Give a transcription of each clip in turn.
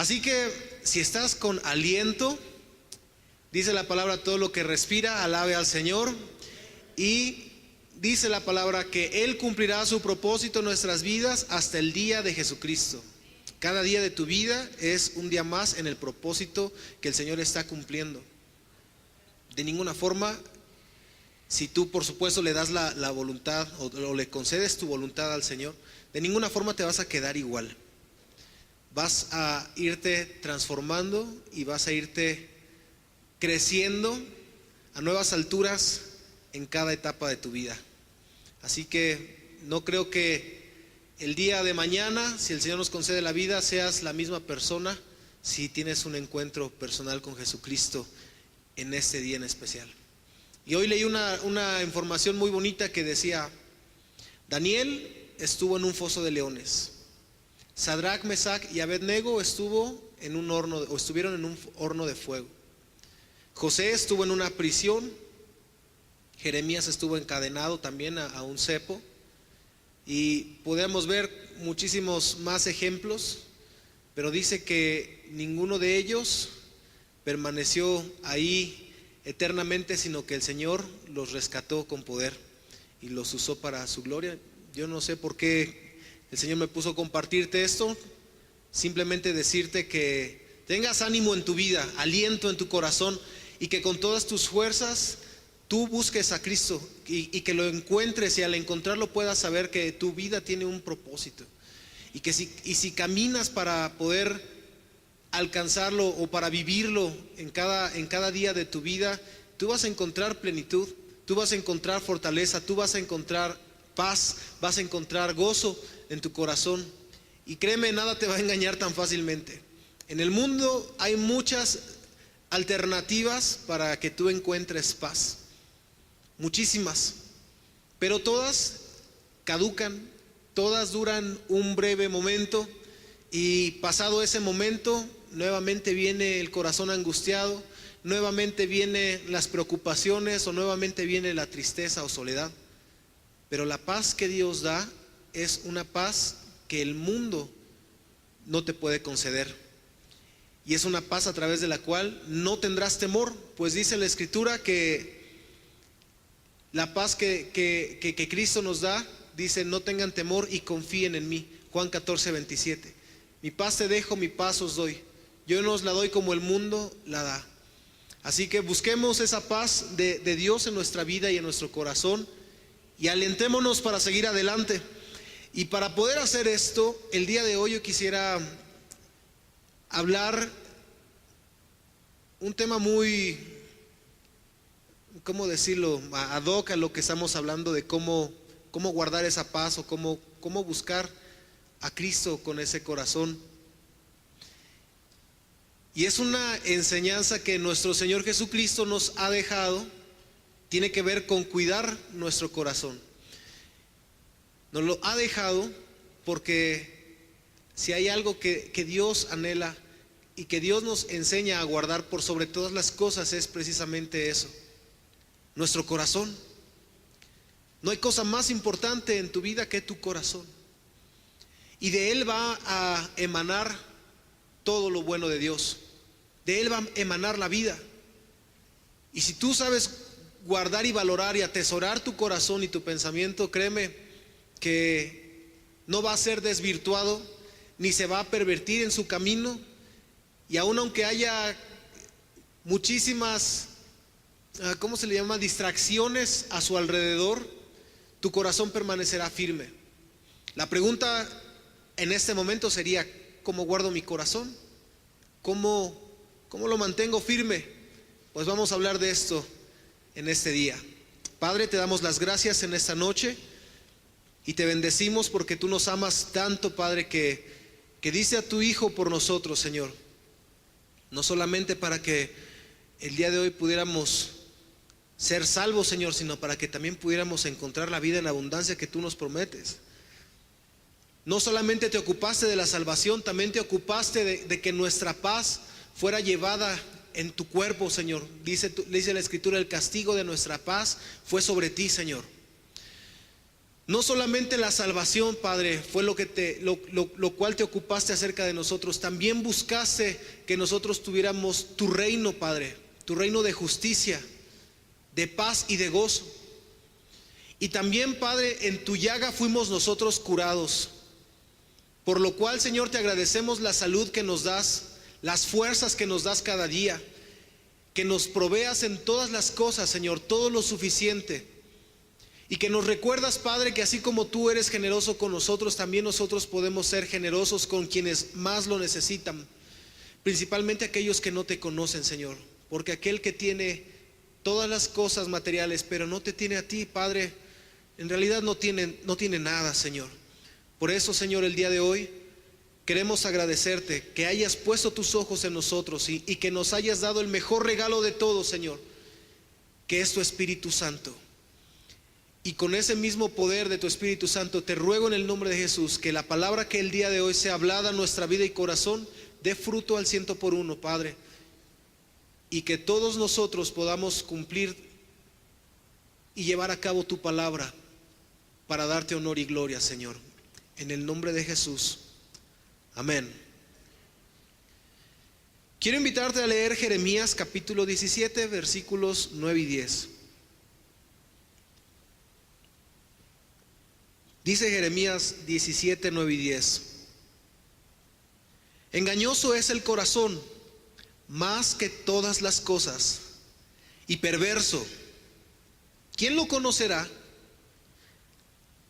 Así que si estás con aliento, dice la palabra, todo lo que respira, alabe al Señor. Y dice la palabra que Él cumplirá su propósito en nuestras vidas hasta el día de Jesucristo. Cada día de tu vida es un día más en el propósito que el Señor está cumpliendo. De ninguna forma, si tú por supuesto le das la voluntad o le concedes tu voluntad al Señor, de ninguna forma te vas a quedar igual. Vas a irte transformando y vas a irte creciendo a nuevas alturas en cada etapa de tu vida. Así que no creo que el día de mañana, si el Señor nos concede la vida, seas la misma persona si tienes un encuentro personal con Jesucristo en este día en especial. Y hoy leí una información muy bonita que decía: Daniel estuvo en un foso de leones. Sadrach, Mesach y Abednego estuvieron en un horno de fuego. José estuvo en una prisión. Jeremías estuvo encadenado también a un cepo. Y podemos ver muchísimos más ejemplos, pero dice que ninguno de ellos permaneció ahí eternamente, sino que el Señor los rescató con poder y los usó para su gloria. Yo no sé por qué el Señor me puso a compartirte esto, simplemente decirte que tengas ánimo en tu vida, aliento en tu corazón, y que con todas tus fuerzas tú busques a Cristo y que lo encuentres, y al encontrarlo puedas saber que tu vida tiene un propósito, y que si caminas para poder alcanzarlo o para vivirlo en cada día de tu vida, tú vas a encontrar plenitud, tú vas a encontrar fortaleza, tú vas a encontrar paz, vas a encontrar gozo en tu corazón. Y créeme, nada te va a engañar tan fácilmente. En el mundo hay muchas alternativas para que tú encuentres paz, muchísimas, pero todas caducan, todas duran un breve momento, y pasado ese momento nuevamente viene el corazón angustiado, nuevamente vienen las preocupaciones, o nuevamente viene la tristeza o soledad. Pero la paz que Dios da es una paz que el mundo no te puede conceder, y es una paz a través de la cual no tendrás temor, pues dice la Escritura que la paz que Cristo nos da, dice: no tengan temor y confíen en mí. Juan 14:27. Mi paz te dejo, mi paz os doy. Yo no os la doy como el mundo la da. Así que busquemos esa paz de Dios en nuestra vida y en nuestro corazón, y alentémonos para seguir adelante. Y para poder hacer esto, el día de hoy yo quisiera hablar un tema muy, ¿cómo decirlo?, ad hoc a lo que estamos hablando de cómo guardar esa paz, o cómo buscar a Cristo con ese corazón. Y es una enseñanza que nuestro Señor Jesucristo nos ha dejado. Tiene que ver con cuidar nuestro corazón. Nos lo ha dejado porque si hay algo que Dios anhela y que Dios nos enseña a guardar por sobre todas las cosas, es precisamente eso: nuestro corazón. No hay cosa más importante en tu vida que tu corazón, y de él va a emanar todo lo bueno de Dios. De él va a emanar la vida. Y si tú sabes guardar y valorar y atesorar tu corazón y tu pensamiento, créeme que no va a ser desvirtuado, ni se va a pervertir en su camino. Y aun aunque haya muchísimas, ¿cómo se le llama?, distracciones a su alrededor, tu corazón permanecerá firme. La pregunta en este momento sería: ¿cómo guardo mi corazón? ¿Cómo lo mantengo firme? Pues vamos a hablar de esto en este día. Padre, te damos las gracias en esta noche y te bendecimos porque tú nos amas tanto, Padre, que diste a tu Hijo por nosotros, Señor. No solamente para que el día de hoy pudiéramos ser salvos, Señor, sino para que también pudiéramos encontrar la vida en abundancia que tú nos prometes. No solamente te ocupaste de la salvación, también te ocupaste de que nuestra paz fuera llevada en tu cuerpo, Señor. Dice, dice la Escritura: el castigo de nuestra paz fue sobre ti, Señor. No solamente la salvación, Padre, fue lo cual te ocupaste acerca de nosotros, también buscaste que nosotros tuviéramos tu reino, Padre, tu reino de justicia, de paz y de gozo. Y también, Padre, en tu llaga fuimos nosotros curados, por lo cual, Señor, te agradecemos la salud que nos das, las fuerzas que nos das cada día, que nos proveas en todas las cosas, Señor, todo lo suficiente. Y que nos recuerdas, Padre, que así como tú eres generoso con nosotros, también nosotros podemos ser generosos con quienes más lo necesitan, principalmente aquellos que no te conocen, Señor. Porque aquel que tiene todas las cosas materiales, pero no te tiene a ti, Padre, en realidad no tiene nada, Señor. Por eso, Señor, el día de hoy queremos agradecerte que hayas puesto tus ojos en nosotros y que nos hayas dado el mejor regalo de todo, Señor, que es tu Espíritu Santo. Y con ese mismo poder de tu Espíritu Santo, te ruego en el nombre de Jesús que la palabra que el día de hoy sea hablada en nuestra vida y corazón dé fruto al 100%, Padre. Y que todos nosotros podamos cumplir y llevar a cabo tu palabra para darte honor y gloria, Señor. En el nombre de Jesús. Amén. Quiero invitarte a leer Jeremías capítulo 17, versículos 9 y 10. Dice Jeremías 17, 9 y 10. Engañoso es el corazón más que todas las cosas y perverso. ¿Quién lo conocerá?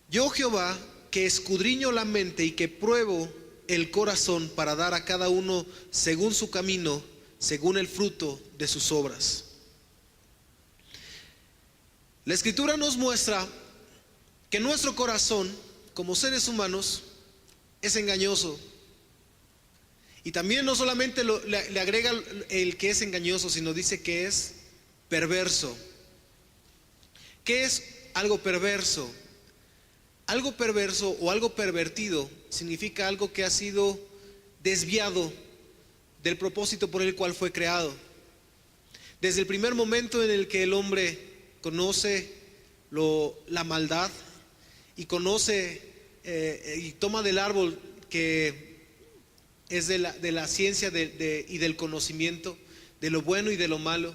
Yo, Jehová, que escudriño la mente y que pruebo el corazón para dar a cada uno según su camino, según el fruto de sus obras. La Escritura nos muestra que nuestro corazón, como seres humanos, es engañoso. Y también no solamente le agrega el que es engañoso, sino dice que es perverso. ¿Qué es algo perverso? Algo perverso o algo pervertido significa algo que ha sido desviado del propósito por el cual fue creado. Desde el primer momento en el que el hombre conoce la maldad y conoce y toma del árbol que es de la ciencia y del conocimiento, de lo bueno y de lo malo,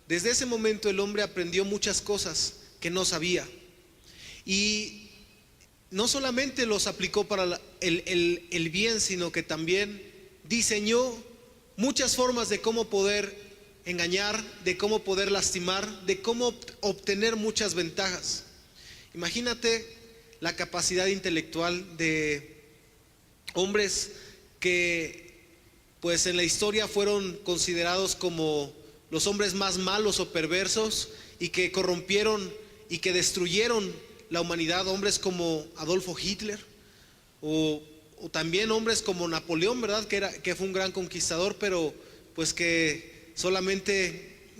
desde ese momento el hombre aprendió muchas cosas que no sabía. Y no solamente los aplicó para el bien, sino que también diseñó muchas formas de cómo poder engañar, de cómo poder lastimar, de cómo obtener muchas ventajas. Imagínate la capacidad intelectual de hombres que pues en la historia fueron considerados como los hombres más malos o perversos y que corrompieron y que destruyeron la humanidad, hombres como Adolfo Hitler o también hombres como Napoleón, ¿verdad? Que fue un gran conquistador, pero pues que solamente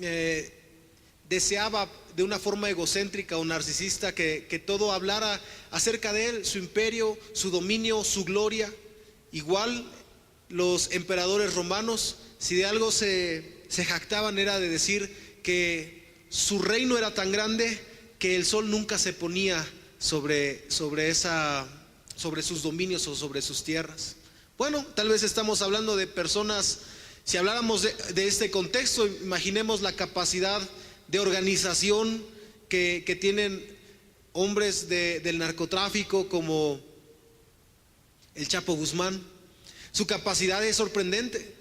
deseaba de una forma egocéntrica o narcisista que todo hablara acerca de él, su imperio, su dominio, su gloria. Igual los emperadores romanos, si de algo se jactaban, era de decir que su reino era tan grande que el sol nunca se ponía sobre sus dominios o sobre sus tierras. Bueno, tal vez estamos hablando de personas, si habláramos de este contexto, imaginemos la capacidad de organización que tienen hombres del narcotráfico como el Chapo Guzmán. Su capacidad es sorprendente,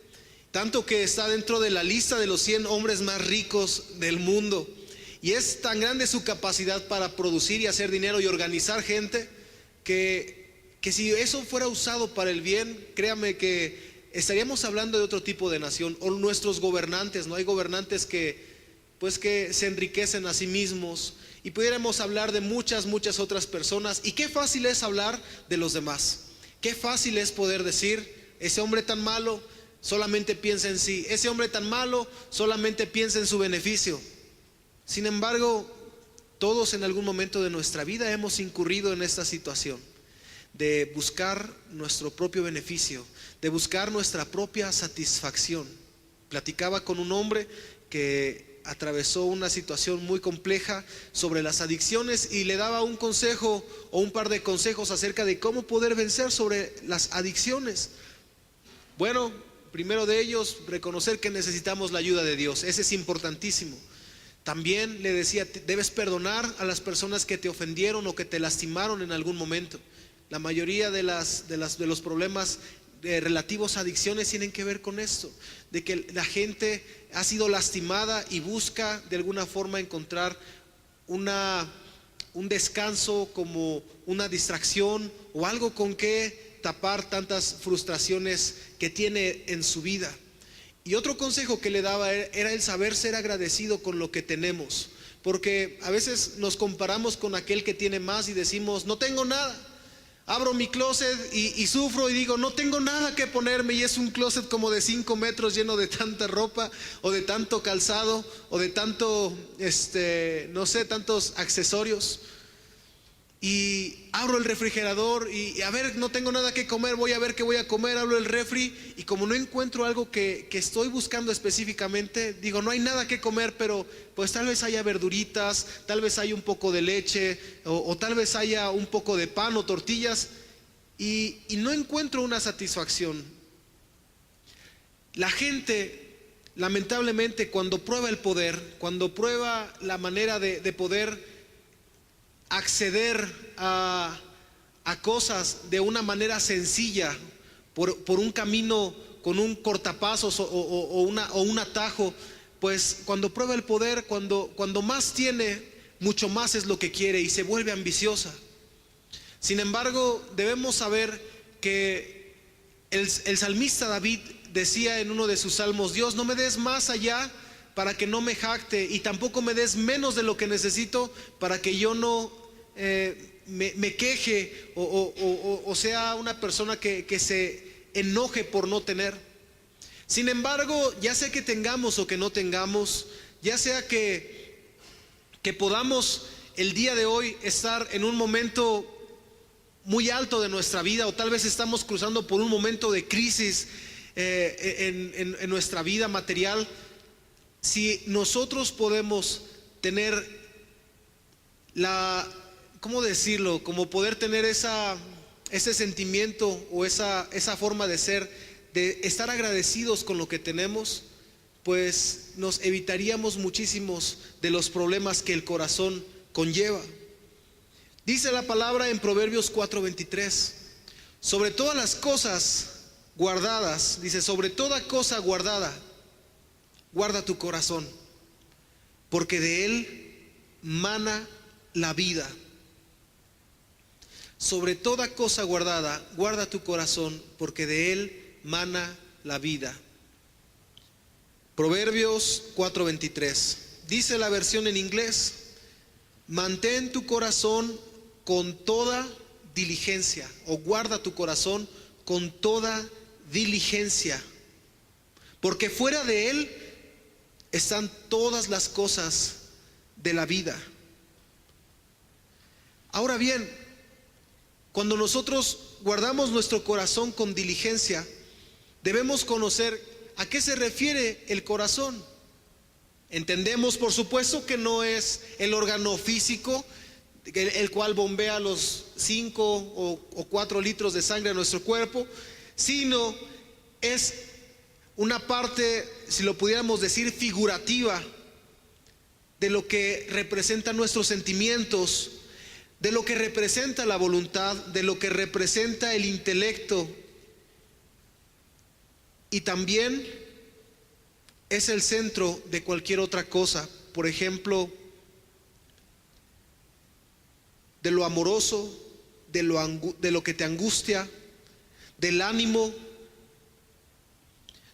tanto que está dentro de la lista de los 100 hombres más ricos del mundo. Y es tan grande su capacidad para producir y hacer dinero y organizar gente que si eso fuera usado para el bien, créame que estaríamos hablando de otro tipo de nación. O nuestros gobernantes, ¿no? Hay gobernantes que se enriquecen a sí mismos, y pudiéramos hablar de muchas otras personas. Y qué fácil es hablar de los demás. Qué fácil es poder decir: ese hombre tan malo solamente piensa en sí, ese hombre tan malo solamente piensa en su beneficio. Sin embargo, todos en algún momento de nuestra vida hemos incurrido en esta situación de buscar nuestro propio beneficio, de buscar nuestra propia satisfacción. Platicaba con un hombre que atravesó una situación muy compleja sobre las adicciones y le daba un consejo o un par de consejos acerca de cómo poder vencer sobre las adicciones. Bueno, primero de ellos, reconocer que necesitamos la ayuda de Dios. Ese es importantísimo. También le decía, debes perdonar a las personas que te ofendieron o que te lastimaron en algún momento. La mayoría de los problemas relativos a adicciones tienen que ver con esto, de que la gente ha sido lastimada y busca de alguna forma encontrar un descanso, como una distracción o algo con que tapar tantas frustraciones que tiene en su vida. Y otro consejo que le daba era el saber ser agradecido con lo que tenemos, porque a veces nos comparamos con aquel que tiene más y decimos, no tengo nada. Abro mi closet y sufro y digo, no tengo nada que ponerme, y es un closet como de 5 metros lleno de tanta ropa o de tanto calzado o de tanto, no sé, tantos accesorios. Y abro el refrigerador y a ver, no tengo nada que comer, voy a ver qué voy a comer, abro el refri y como no encuentro algo que estoy buscando específicamente, digo, no hay nada que comer, pero pues tal vez haya verduritas, tal vez haya un poco de leche o tal vez haya un poco de pan o tortillas y no encuentro una satisfacción. La gente, lamentablemente, cuando prueba el poder, cuando prueba la manera de poder acceder a cosas de una manera sencilla, por un camino con un cortapasos o un atajo, pues cuando prueba el poder, cuando más tiene, mucho más es lo que quiere y se vuelve ambiciosa. Sin embargo, debemos saber que el salmista David decía en uno de sus salmos, Dios, no me des más allá para que no me jacte, y tampoco me des menos de lo que necesito para que yo no me queje o sea una persona que se enoje por no tener. Sin embargo, ya sea que tengamos o que no tengamos, ya sea que podamos el día de hoy estar en un momento muy alto de nuestra vida, o tal vez estamos cruzando por un momento de crisis en nuestra vida material, si nosotros podemos tener ¿cómo decirlo? Como poder tener ese sentimiento o esa forma de ser, de estar agradecidos con lo que tenemos, pues nos evitaríamos muchísimos de los problemas que el corazón conlleva. Dice la palabra en Proverbios 4:23, sobre todas las cosas guardadas, dice, sobre toda cosa guardada, guarda tu corazón, porque de él mana la vida. Sobre toda cosa guardada, guarda tu corazón, porque de él mana la vida. Proverbios 4:23. Dice la versión en inglés, mantén tu corazón con toda diligencia, o guarda tu corazón con toda diligencia, porque fuera de él están todas las cosas de la vida. Ahora bien, cuando nosotros guardamos nuestro corazón con diligencia, debemos conocer a qué se refiere el corazón. Entendemos, por supuesto, que no es el órgano físico el cual bombea los 5 o 4 litros de sangre a nuestro cuerpo, sino es una parte, si lo pudiéramos decir, figurativa de lo que representan nuestros sentimientos, de lo que representa la voluntad, de lo que representa el intelecto, y también es el centro de cualquier otra cosa. Por ejemplo, de lo amoroso, de lo que te angustia, del ánimo,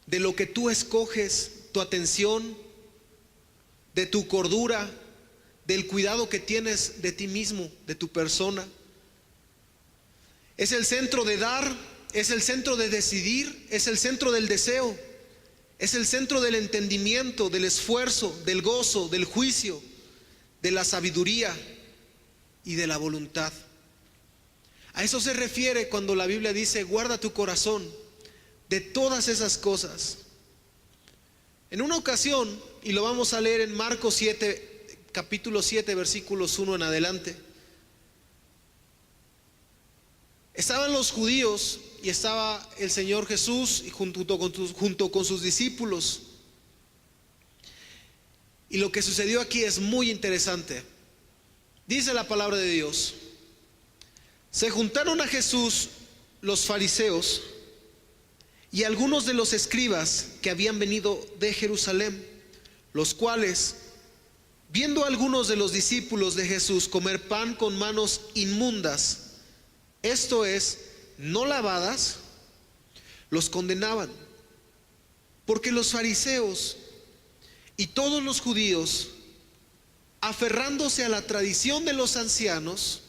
de lo que tú escoges, tu atención, de tu cordura, del cuidado que tienes de ti mismo, de tu persona. Es el centro de dar, es el centro de decidir, es el centro del deseo, es el centro del entendimiento, del esfuerzo, del gozo, del juicio, de la sabiduría y de la voluntad. A eso se refiere cuando la Biblia dice, guarda tu corazón de todas esas cosas. En una ocasión, y lo vamos a leer en Marcos 7, capítulo 7, versículos 1 en adelante. Estaban los judíos y estaba el Señor Jesús y junto con sus discípulos. Y lo que sucedió aquí es muy interesante. Dice la palabra de Dios: se juntaron a Jesús los fariseos y algunos de los escribas que habían venido de Jerusalén, los cuales, viendo a algunos de los discípulos de Jesús comer pan con manos inmundas, esto es, no lavadas, los condenaban, porque los fariseos y todos los judíos, aferrándose a la tradición de los ancianos,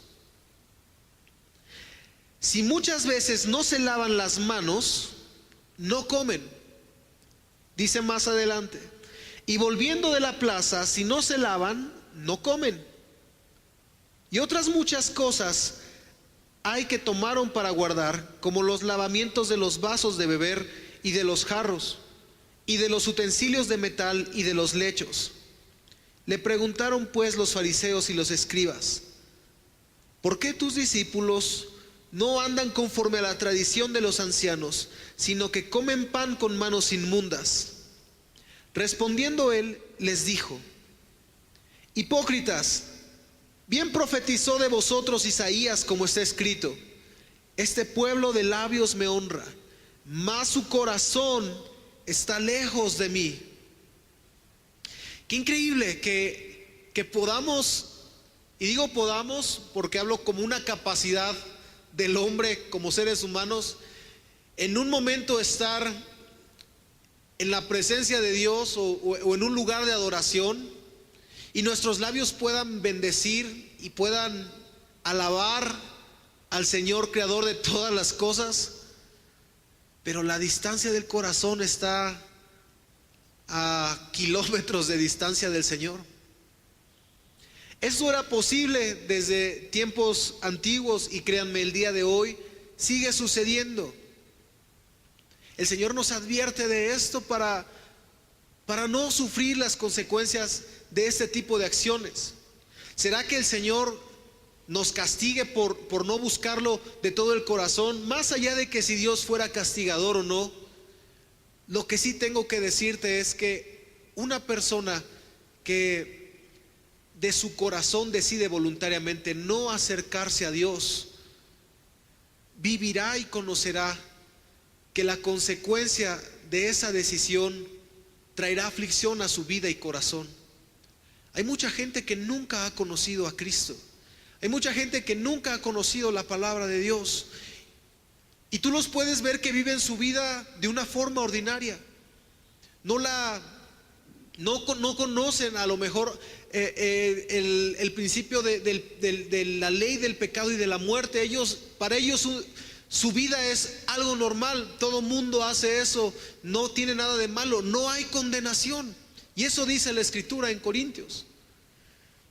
si muchas veces no se lavan las manos, no comen. Dice más adelante: y volviendo de la plaza, si no se lavan, no comen. Y otras muchas cosas hay que tomaron para guardar, como los lavamientos de los vasos de beber y de los jarros, y de los utensilios de metal y de los lechos. Le preguntaron pues los fariseos y los escribas: ¿por qué tus discípulos no andan conforme a la tradición de los ancianos, sino que comen pan con manos inmundas? Respondiendo él, les dijo: hipócritas, bien profetizó de vosotros Isaías, como está escrito: este pueblo de labios me honra, mas su corazón está lejos de mí. Qué increíble que podamos, y digo podamos porque hablo como una capacidad del hombre como seres humanos, en un momento estar en la presencia de Dios o en un lugar de adoración, y nuestros labios puedan bendecir y puedan alabar al Señor creador de todas las cosas, pero la distancia del corazón está a kilómetros de distancia del Señor. Eso era posible desde tiempos antiguos y créanme, el día de hoy sigue sucediendo. El Señor nos advierte de esto para no sufrir las consecuencias de este tipo de acciones. ¿Será que el Señor nos castigue por no buscarlo de todo el corazón? Más allá de que si Dios fuera castigador o no, lo que sí tengo que decirte es que una persona que de su corazón decide voluntariamente no acercarse a Dios, vivirá y conocerá que la consecuencia de esa decisión traerá aflicción a su vida y corazón. Hay mucha gente que nunca ha conocido a Cristo. Hay mucha gente que nunca ha conocido la palabra de Dios. Y tú los puedes ver que viven su vida de una forma ordinaria. No conocen a lo mejor el principio de la ley del pecado y de la muerte. Para ellos su vida es algo normal. Todo mundo hace eso. No tiene nada de malo. No hay condenación. Y eso dice la Escritura en Corintios.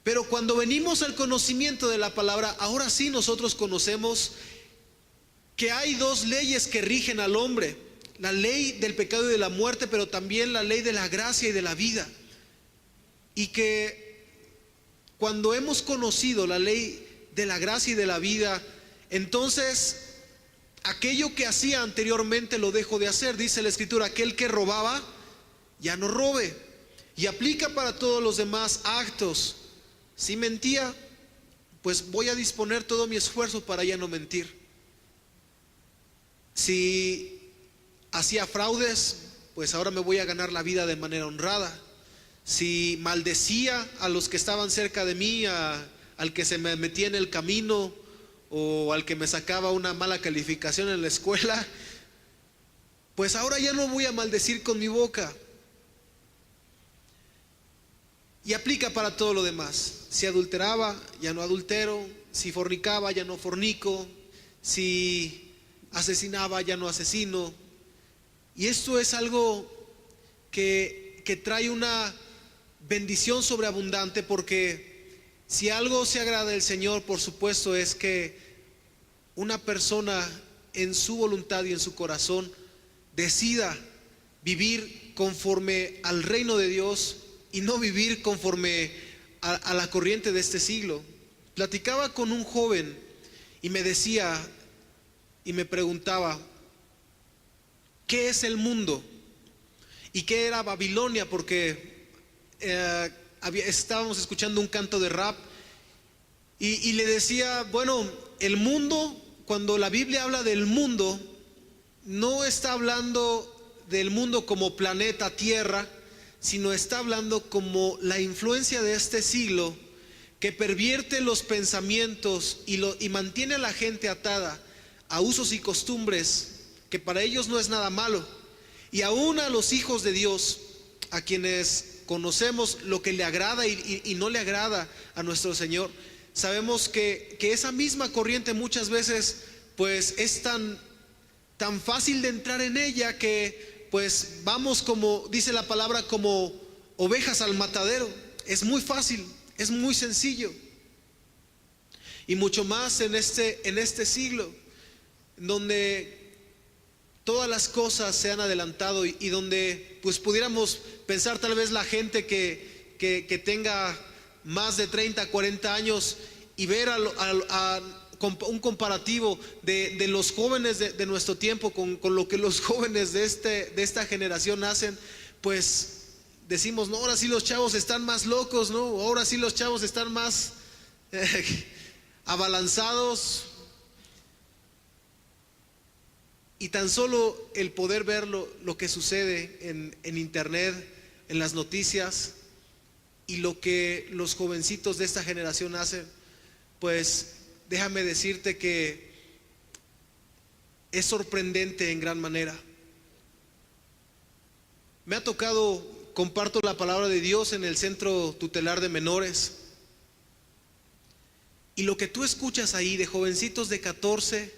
Pero cuando venimos al conocimiento de la palabra, ahora sí nosotros conocemos que hay dos leyes que rigen al hombre: la ley del pecado y de la muerte, pero también la ley de la gracia y de la vida. Y que cuando hemos conocido la ley de la gracia y de la vida, entonces aquello que hacía anteriormente lo dejo de hacer. Dice la Escritura: aquel que robaba, ya no robe. Y aplica para todos los demás actos. Si mentía, pues voy a disponer todo mi esfuerzo para ya no mentir. Si hacía fraudes, pues ahora me voy a ganar la vida de manera honrada. Si maldecía a los que estaban cerca de mí, al que se me metía en el camino o al que me sacaba una mala calificación en la escuela, pues ahora ya no voy a maldecir con mi boca. Y aplica para todo lo demás. Si adulteraba, ya no adultero. Si fornicaba, ya no fornico. Si asesinaba, ya no asesino. Y esto es algo que trae una bendición sobreabundante, porque si algo se agrada del Señor, por supuesto, es que una persona en su voluntad y en su corazón decida vivir conforme al reino de Dios y no vivir conforme a la corriente de este siglo. Platicaba con un joven y me decía y me preguntaba, ¿qué es el mundo? ¿Y qué era Babilonia? Porque estábamos escuchando un canto de rap y le decía, bueno, el mundo, cuando la Biblia habla del mundo, no está hablando del mundo como planeta Tierra, sino está hablando como la influencia de este siglo que pervierte los pensamientos y mantiene a la gente atada a usos y costumbres que para ellos no es nada malo. Y aún a los hijos de Dios, a quienes conocemos lo que le agrada y no le agrada a nuestro Señor, sabemos que esa misma corriente muchas veces pues es tan fácil de entrar en ella que pues vamos, como dice la palabra, como ovejas al matadero. Es muy fácil, es muy sencillo. Y mucho más en este siglo, donde todas las cosas se han adelantado y donde pues pudiéramos pensar tal vez la gente que tenga más de 30, 40 años y ver un comparativo de los jóvenes de nuestro tiempo con lo que los jóvenes de esta generación hacen, pues decimos, no, ahora sí los chavos están más locos, ¿no? Ahora sí los chavos están más abalanzados. Y tan solo el poder ver lo que sucede en internet, en las noticias, y lo que los jovencitos de esta generación hacen, pues déjame decirte que es sorprendente en gran manera. Me ha tocado, comparto la palabra de Dios en el Centro Tutelar de Menores, y lo que tú escuchas ahí de jovencitos de 14,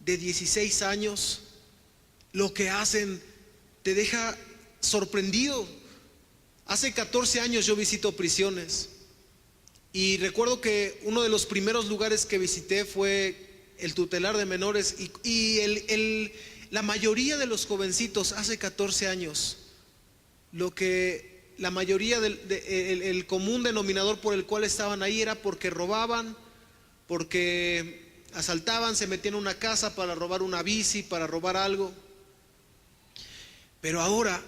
de 16 años, lo que hacen te deja sorprendido. Hace 14 años yo visito prisiones y recuerdo que uno de los primeros lugares que visité fue el Tutelar de Menores y la mayoría de los jovencitos hace 14 años, lo que la mayoría el común denominador por el cual estaban ahí era porque robaban, porque asaltaban, se metían en una casa para robar una bici, para robar algo. Pero ahora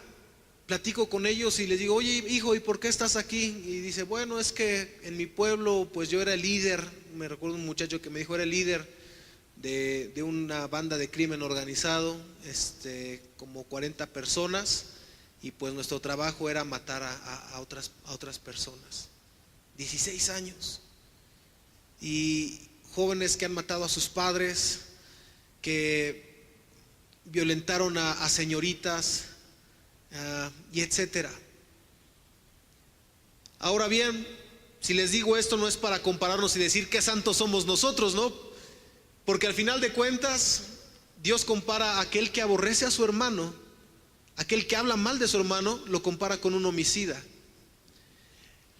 platico con ellos y les digo, oye hijo, ¿y por qué estás aquí? Y dice, bueno, es que en mi pueblo pues yo era el líder. Me recuerdo un muchacho que me dijo, era el líder de una banda de crimen organizado, como 40 personas, y pues nuestro trabajo era matar a otras personas. 16 años. Y jóvenes que han matado a sus padres, que violentaron a señoritas, y etcétera. Ahora bien, si les digo esto no es para compararnos y decir qué santos somos nosotros, ¿no? Porque al final de cuentas Dios compara a aquel que aborrece a su hermano, aquel que habla mal de su hermano, lo compara con un homicida.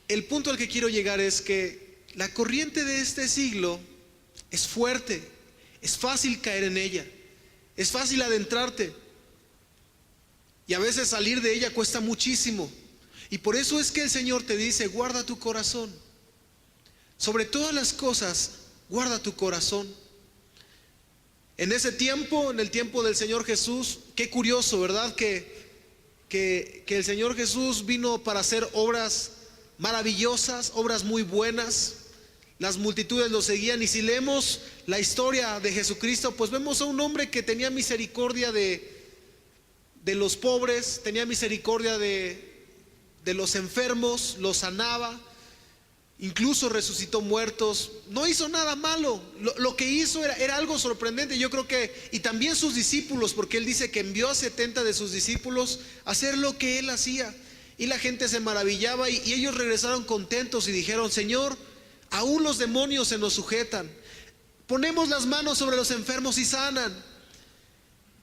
El punto al que quiero llegar es que la corriente de este siglo es fuerte, es fácil caer en ella, es fácil adentrarte y a veces salir de ella cuesta muchísimo. Y por eso es que el Señor te dice, guarda tu corazón. Sobre todas las cosas, guarda tu corazón. En ese tiempo, en el tiempo del Señor Jesús, qué curioso, ¿verdad? Que el Señor Jesús vino para hacer obras maravillosas, obras muy buenas. Las multitudes lo seguían, y si leemos la historia de Jesucristo, pues vemos a un hombre que tenía misericordia de los pobres, tenía misericordia de los enfermos, los sanaba, incluso resucitó muertos, no hizo nada malo. Lo que hizo era algo sorprendente. Yo creo que, y también sus discípulos, porque él dice que envió a 70 de sus discípulos a hacer lo que él hacía, y la gente se maravillaba, y ellos regresaron contentos y dijeron, Señor, aún los demonios se nos sujetan, ponemos las manos sobre los enfermos y sanan.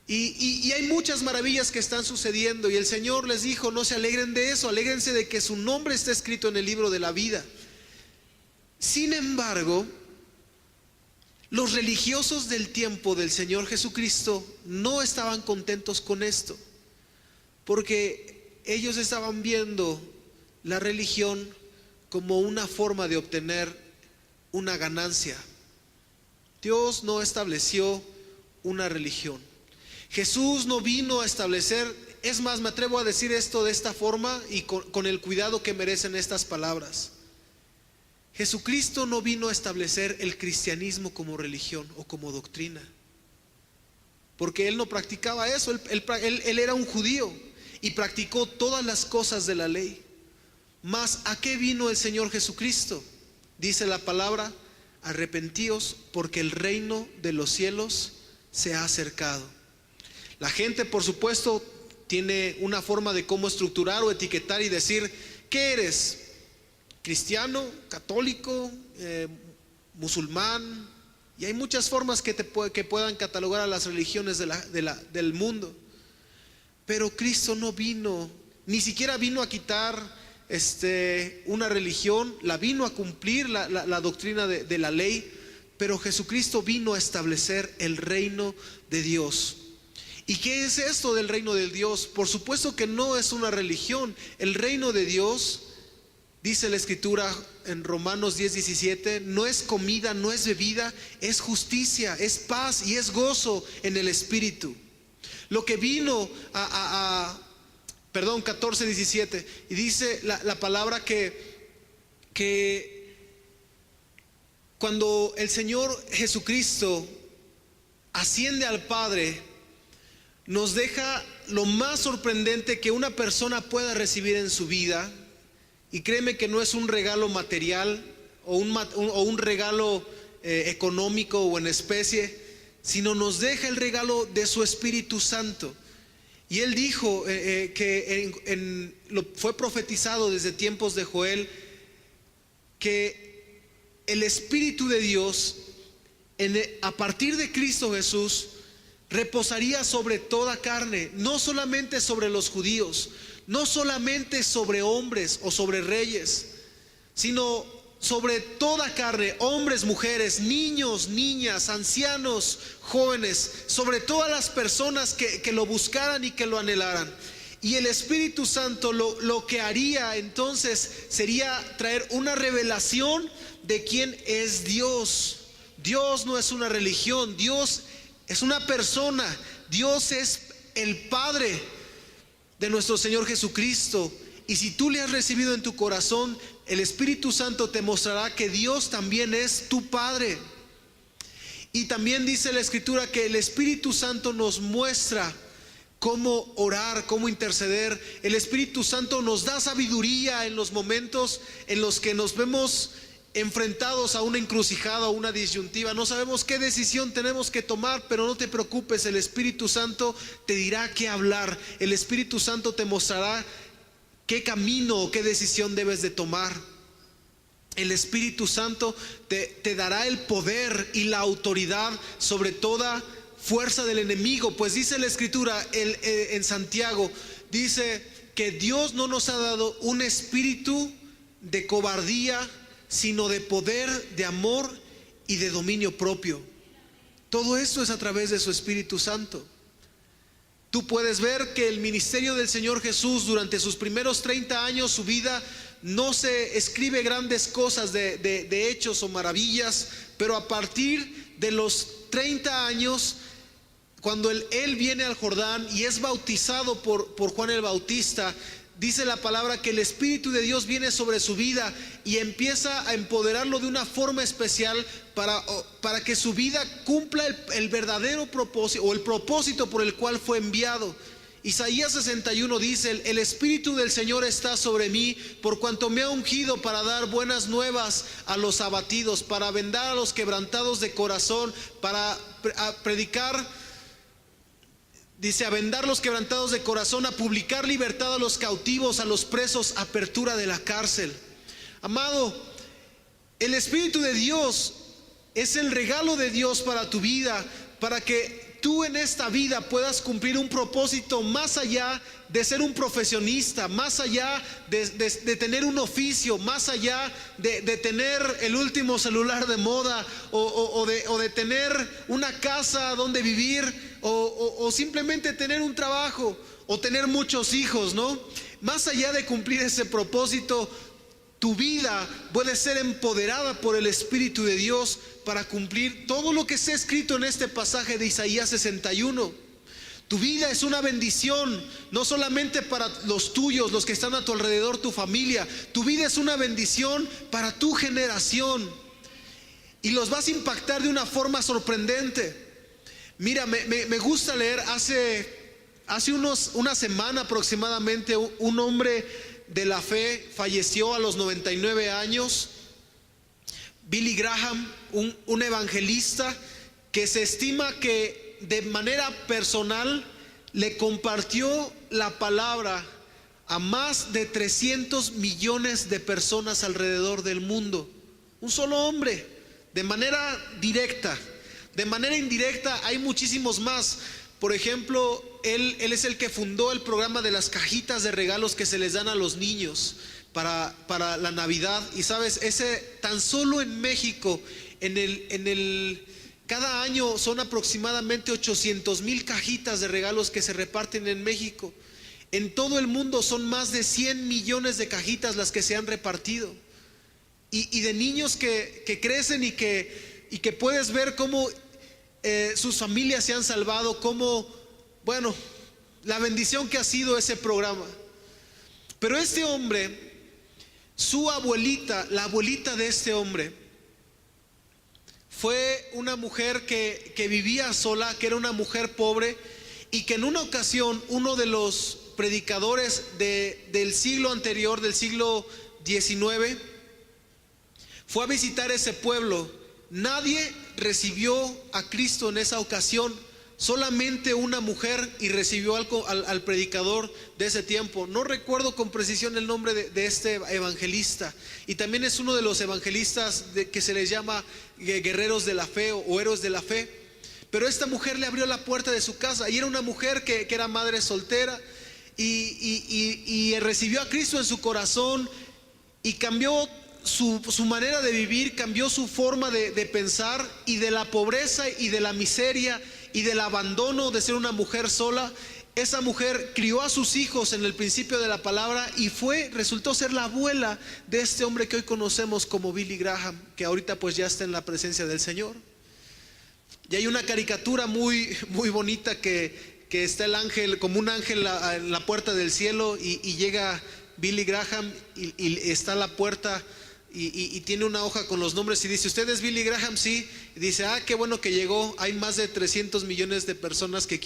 Y hay muchas maravillas que están sucediendo, y el Señor les dijo, no se alegren de eso, alégrense de que su nombre está escrito en el libro de la vida. Sin embargo, los religiosos del tiempo del Señor Jesucristo no estaban contentos con esto, porque ellos estaban viendo la religión como una forma de obtener una ganancia. Dios no estableció una religión. Jesús no vino a establecer, es más, me atrevo a decir esto de esta forma y con el cuidado que merecen estas palabras. Jesucristo no vino a establecer el cristianismo como religión o como doctrina, porque Él no practicaba eso. Él era un judío y practicó todas las cosas de la ley. Mas ¿a qué vino el Señor Jesucristo? Dice la palabra: arrepentíos, porque el reino de los cielos se ha acercado. La gente, por supuesto, tiene una forma de cómo estructurar o etiquetar y decir: ¿qué eres? ¿Cristiano? ¿Católico? ¿Musulmán? Y hay muchas formas que puedan catalogar a las religiones del mundo. Pero Cristo no vino, ni siquiera vino a quitar una religión, la vino a cumplir la doctrina de la ley, pero Jesucristo vino a establecer el reino de Dios. ¿Y qué es esto del reino de Dios? Por supuesto que no es una religión. El reino de Dios, dice la Escritura en Romanos 10:17, no es comida, no es bebida, es justicia, es paz y es gozo en el Espíritu. Lo que vino perdón, 14:17, y dice la palabra que cuando el Señor Jesucristo asciende al Padre, nos deja lo más sorprendente que una persona pueda recibir en su vida. Y créeme que no es un regalo material o un regalo económico o en especie, sino nos deja el regalo de su Espíritu Santo. Y Él dijo que fue profetizado desde tiempos de Joel, que el Espíritu de Dios a partir de Cristo Jesús reposaría sobre toda carne, no solamente sobre los judíos, no solamente sobre hombres o sobre reyes, sino sobre toda carne, hombres, mujeres, niños, niñas, ancianos, jóvenes, sobre todas las personas que lo buscaran y que lo anhelaran. Y el Espíritu Santo lo que haría entonces sería traer una revelación de quién es Dios. Dios no es una religión, Dios es una persona. Dios es el Padre de nuestro Señor Jesucristo. Y si tú le has recibido en tu corazón, el Espíritu Santo te mostrará que Dios también es tu Padre. Y también dice la Escritura que el Espíritu Santo nos muestra cómo orar, cómo interceder. El Espíritu Santo nos da sabiduría en los momentos en los que nos vemos enfrentados a una encrucijada o una disyuntiva. No sabemos qué decisión tenemos que tomar, pero no te preocupes, el Espíritu Santo te dirá qué hablar. El Espíritu Santo te mostrará qué camino o qué decisión debes de tomar. El Espíritu Santo te dará el poder y la autoridad sobre toda fuerza del enemigo. Pues dice la Escritura en Santiago, dice que Dios no nos ha dado un espíritu de cobardía, sino de poder, de amor y de dominio propio. Todo esto es a través de su Espíritu Santo. Tú puedes ver que el ministerio del Señor Jesús durante sus primeros 30 años, su vida, no se escribe grandes cosas de hechos o maravillas, pero a partir de los 30 años, cuando él viene al Jordán y es bautizado por Juan el Bautista, dice la palabra que el Espíritu de Dios viene sobre su vida y empieza a empoderarlo de una forma especial para que su vida cumpla el verdadero propósito o el propósito por el cual fue enviado. Isaías 61 dice: el Espíritu del Señor está sobre mí, por cuanto me ha ungido para dar buenas nuevas a los abatidos, para vendar a los quebrantados de corazón, para predicar. Dice: a vendar los quebrantados de corazón, a publicar libertad a los cautivos, a los presos, apertura de la cárcel. Amado, el Espíritu de Dios es el regalo de Dios para tu vida, para que tú en esta vida puedas cumplir un propósito más allá de ser un profesionista, más allá de tener un oficio, más allá de tener el último celular de moda o de tener una casa donde vivir o simplemente tener un trabajo o tener muchos hijos, ¿no? más allá de cumplir ese propósito, tu vida puede ser empoderada por el Espíritu de Dios para cumplir todo lo que está escrito en este pasaje de Isaías 61. Tu vida es una bendición, no solamente para los tuyos, los que están a tu alrededor, tu familia. Tu vida es una bendición para tu generación. Y los vas a impactar de una forma sorprendente. Mira, me gusta leer, hace una semana aproximadamente, un hombre de la fe falleció a los 99 años. Billy Graham, un evangelista que se estima que de manera personal le compartió la palabra a más de 300 millones de personas alrededor del mundo. Un solo hombre, de manera directa. De manera indirecta hay muchísimos más. Por ejemplo, él es el que fundó el programa de las cajitas de regalos que se les dan a los niños para la Navidad. Y sabes, tan solo en México, cada año son aproximadamente 800,000 cajitas de regalos que se reparten en México. En todo el mundo son más de 100 millones de cajitas las que se han repartido. Y de niños que crecen y que puedes ver cómo sus familias se han salvado, cómo, bueno, la bendición que ha sido ese programa. Pero este hombre, su abuelita, la abuelita de este hombre, fue una mujer que vivía sola, que era una mujer pobre, y que en una ocasión uno de los predicadores del siglo anterior, del siglo XIX, fue a visitar ese pueblo. Nadie recibió a Cristo en esa ocasión, solamente una mujer, y recibió al predicador de ese tiempo. No recuerdo con precisión el nombre de este evangelista, y también es uno de los evangelistas que se les llama guerreros de la fe o héroes de la fe. Pero esta mujer le abrió la puerta de su casa, y era una mujer que era madre soltera, y recibió a Cristo en su corazón, y cambió su manera de vivir, cambió su forma de pensar, y de la pobreza y de la miseria y del abandono de ser una mujer sola. Esa mujer crió a sus hijos en el principio de la palabra y resultó ser la abuela de este hombre que hoy conocemos como Billy Graham, que ahorita pues ya está en la presencia del Señor. Y hay una caricatura muy, muy bonita que está el ángel, como un ángel en la puerta del cielo, y llega Billy Graham y está a la puerta y tiene una hoja con los nombres y dice: ¿usted es Billy Graham? Sí. Y dice: ah, qué bueno que llegó, hay más de 300 millones de personas que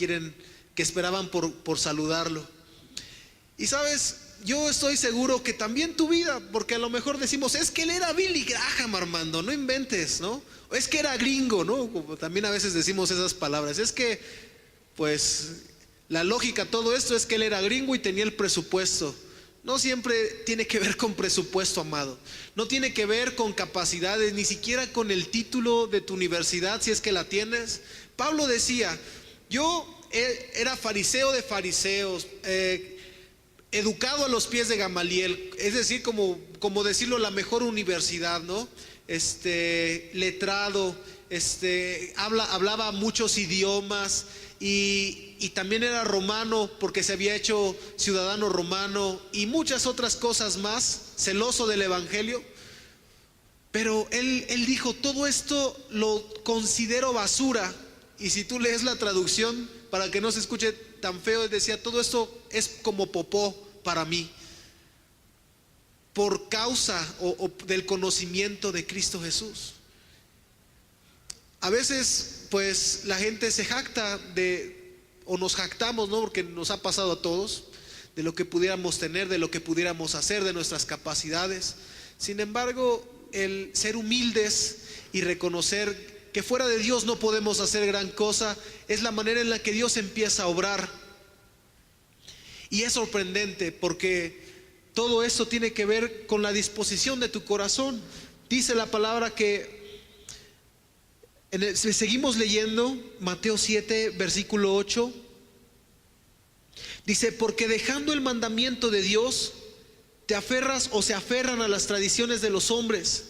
esperaban por saludarlo. Y sabes, yo estoy seguro que también tu vida, porque a lo mejor decimos: es que él era Billy Graham, Armando, no inventes, ¿no? O es que era gringo, ¿no? Como también a veces decimos esas palabras. Es que, pues, la lógica, todo esto es que él era gringo y tenía el presupuesto. No siempre tiene que ver con presupuesto, amado. No tiene que ver con capacidades, ni siquiera con el título de tu universidad, si es que la tienes. Pablo decía: yo era fariseo de fariseos, educado a los pies de Gamaliel, es decir, como decirlo, la mejor universidad, ¿no? Letrado, hablaba muchos idiomas, y también era romano porque se había hecho ciudadano romano, y muchas otras cosas más, celoso del evangelio. Pero él dijo: todo esto lo considero basura. Y si tú lees la traducción, para que no se escuche tan feo, decía: todo esto es como popó para mí, por causa o del conocimiento de Cristo Jesús. A veces pues la gente se jacta o nos jactamos, ¿no? Porque nos ha pasado a todos, de lo que pudiéramos tener, de lo que pudiéramos hacer, de nuestras capacidades. Sin embargo, el ser humildes y reconocer que fuera de Dios no podemos hacer gran cosa es la manera en la que Dios empieza a obrar. Y es sorprendente porque todo esto tiene que ver con la disposición de tu corazón. Dice la palabra que seguimos leyendo Mateo 7, versículo 8. Dice: porque dejando el mandamiento de Dios, te aferras o se aferran a las tradiciones de los hombres,